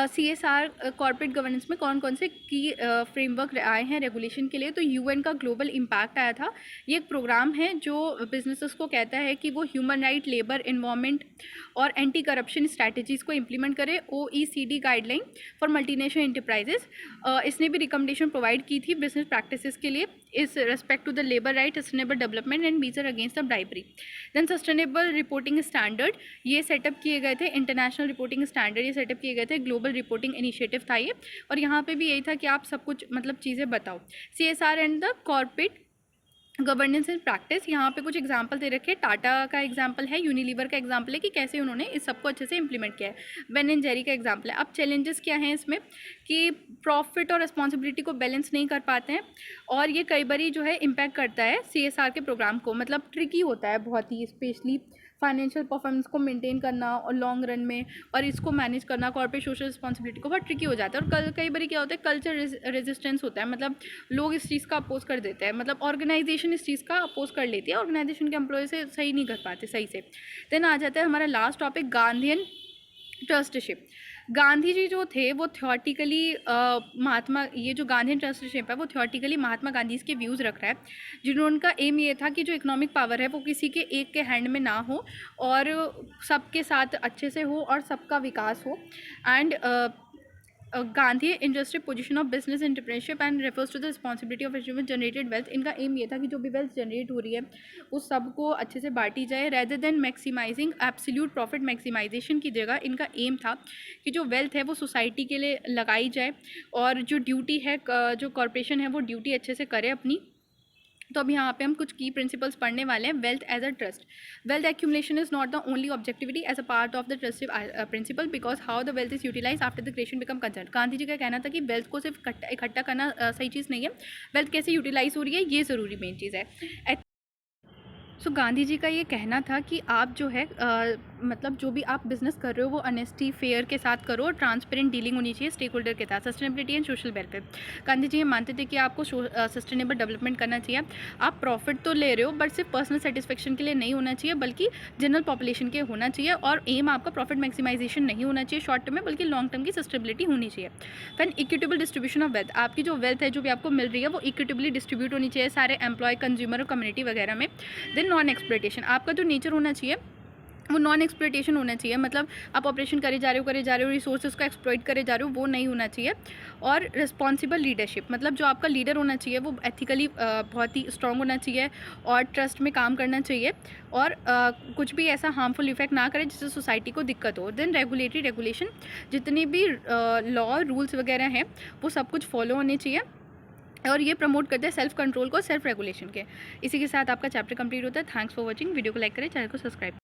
CSR कॉर्पोरेट गवर्नेंस में कौन कौन से की फ्रेमवर्क आए हैं रेगुलेशन के लिए, तो UN का ग्लोबल इम्पैक्ट आया था। ये एक प्रोग्राम है जो बिजनेसेस को कहता है कि वो ह्यूमन राइट, लेबर, इन्वायरमेंट और एंटी करप्शन स्ट्रैटेजीज़ को इम्प्लीमेंट करे। OECD guideline for multinational enterprises, इसने भी रिकमेंडेशन प्रोवाइड की थी बिजनेस प्रैक्टिसेस के लिए इस respect to the labour right, sustainable development and measure against the bribery. Then sustainable reporting standard, ये सेटअप किए गए थे, इंटरनेशनल रिपोर्टिंग स्टैंडर्ड ये सेटअप किए गए थे, ग्लोबल रिपोर्टिंग इनिशिएटिव था ये। और यहाँ पे भी यही था कि आप सब कुछ मतलब चीज़ें बताओ। CSR and the corporate governance and practice, यहाँ पे कुछ एग्जांपल दे रखे। टाटा का एग्जांपल है, यूनिलीवर का एग्जांपल है कि कैसे उन्होंने इस सबको अच्छे से इंप्लीमेंट किया है। बेन एंड जेरी का एग्जांपल है। अब चैलेंजेस क्या हैं इसमें कि प्रॉफिट और रिस्पॉन्सिबिलिटी को बैलेंस नहीं कर पाते हैं और ये कई बार जो है इम्पैक्ट करता है CSR के प्रोग्राम को, मतलब ट्रिकी होता है बहुत ही, स्पेशली फाइनेंशियल परफॉर्मेंस को मेंटेन करना और लॉन्ग रन में, और इसको मैनेज करना कॉर्पोरेट सोशल रिस्पॉन्सिबिलिटी को बहुत ट्रिकी हो जाता है। और कई बार क्या होता है, कल्चर रेजिस्टेंस होता है, मतलब लोग इस चीज़ का अपोज कर देते हैं, मतलब ऑर्गेनाइजेशन इस चीज़ का अपोज कर लेती है, ऑर्गेनाइजेशन के एम्प्लॉय से सही नहीं कर पाते सही से। देन आ जाता है हमारा last topic, Gandhian trusteeship. Gandhi ji जो थे वो थियोरटिकली ये जो गांधीयन ट्रस्टशिप है वो थियोरटिकली महात्मा गांधी के व्यूज़ रख रहा है, जिन्होंने एम ये था कि जो इकोनॉमिक पावर है वो किसी के एक के हैंड में ना हो और सबके साथ अच्छे से हो और सबका विकास हो। And Gandhi industry position of business entrepreneurship and refers to the responsibility of achieving generated wealth. इनका एम ये था कि जो भी वेल्थ जनरेट हो रही है वो सबको अच्छे से बांटी जाए, rather than maximizing absolute profit maximization की जगह इनका एम था कि जो वेल्थ है वो सोसाइटी के लिए लगाई जाए और जो ड्यूटी है, जो कॉरपोरेशन है वो ड्यूटी अच्छे से करे अपनी। तो अब यहाँ पे हम कुछ की प्रिंसिपल्स पढ़ने वाले हैं। Wealth as a trust. Wealth accumulation is not the only objectivity as a part of the trust principle because how the wealth is utilize after the creation become concern. Gandhi ji का कहना था कि वेल्थ को सिर्फ इकट्ठा करना सही चीज़ नहीं है, वेल्थ कैसे यूटिलाइज हो रही है ये ज़रूरी मेन चीज़ है। सो गांधी जी का ये कहना था कि आप जो है मतलब जो भी आप बिज़नेस कर रहे हो वो ऑनेस्टी फेयर के साथ करो, ट्रांसपेरेंट डीलिंग होनी चाहिए स्टेक होल्डर के साथ, sustainability and social welfare. Gandhi ji ये मानते थे कि आपको सस्टेनेबल डेवलपमेंट करना चाहिए। आप प्रॉफिट तो ले रहे हो बट सिर्फ पर्सनल सेटिस्फेक्शन के लिए नहीं होना चाहिए बल्कि जनरल पॉपुलेशन के होना चाहिए, और एम आपका प्रॉफिट मैक्सिमाइजेशन नहीं होना चाहिए शॉर्ट टर्म में, बल्कि लॉन्ग टर्म की सस्टेनेबिलिटी होनी चाहिए। फिर इक्विटेबल डिस्ट्रीब्यूशन ऑफ वेल्थ। आपकी जो वेल्थ है जो भी आपको मिल रही है वो इक्विटेबली डिस्ट्रीब्यूट होनी चाहिए सारे एम्प्लॉय, कंज्यूमर और कम्युनिटी वगैरह में। Then non exploitation. आपका जो नेचर होना चाहिए वो नॉन एक्सप्लॉयटेशन होना चाहिए, मतलब आप ऑपरेशन करे जा रहे हो रिसोर्सेज को एक्सप्लॉइट करे जा रहे हो, वो नहीं होना चाहिए। और रिस्पॉन्सिबल लीडरशिप, मतलब जो आपका लीडर होना चाहिए वो एथिकली बहुत ही स्ट्रॉन्ग होना चाहिए और ट्रस्ट में काम करना चाहिए और कुछ भी ऐसा हार्मफुल इफेक्ट ना करे जिससे सोसाइटी को दिक्कत हो। देन रेगुलेटरी रेगुलेशन, जितने भी लॉ रूल्स वगैरह हैं वो सब कुछ फॉलो होने चाहिए और ये प्रमोट करते हैं सेल्फ कंट्रोल को, सेल्फ रेगुलेशन के। इसी के साथ आपका चैप्टर कंप्लीट होता है। Thanks for watching. वीडियो को लाइक करें, चैनल को सब्सक्राइब करें।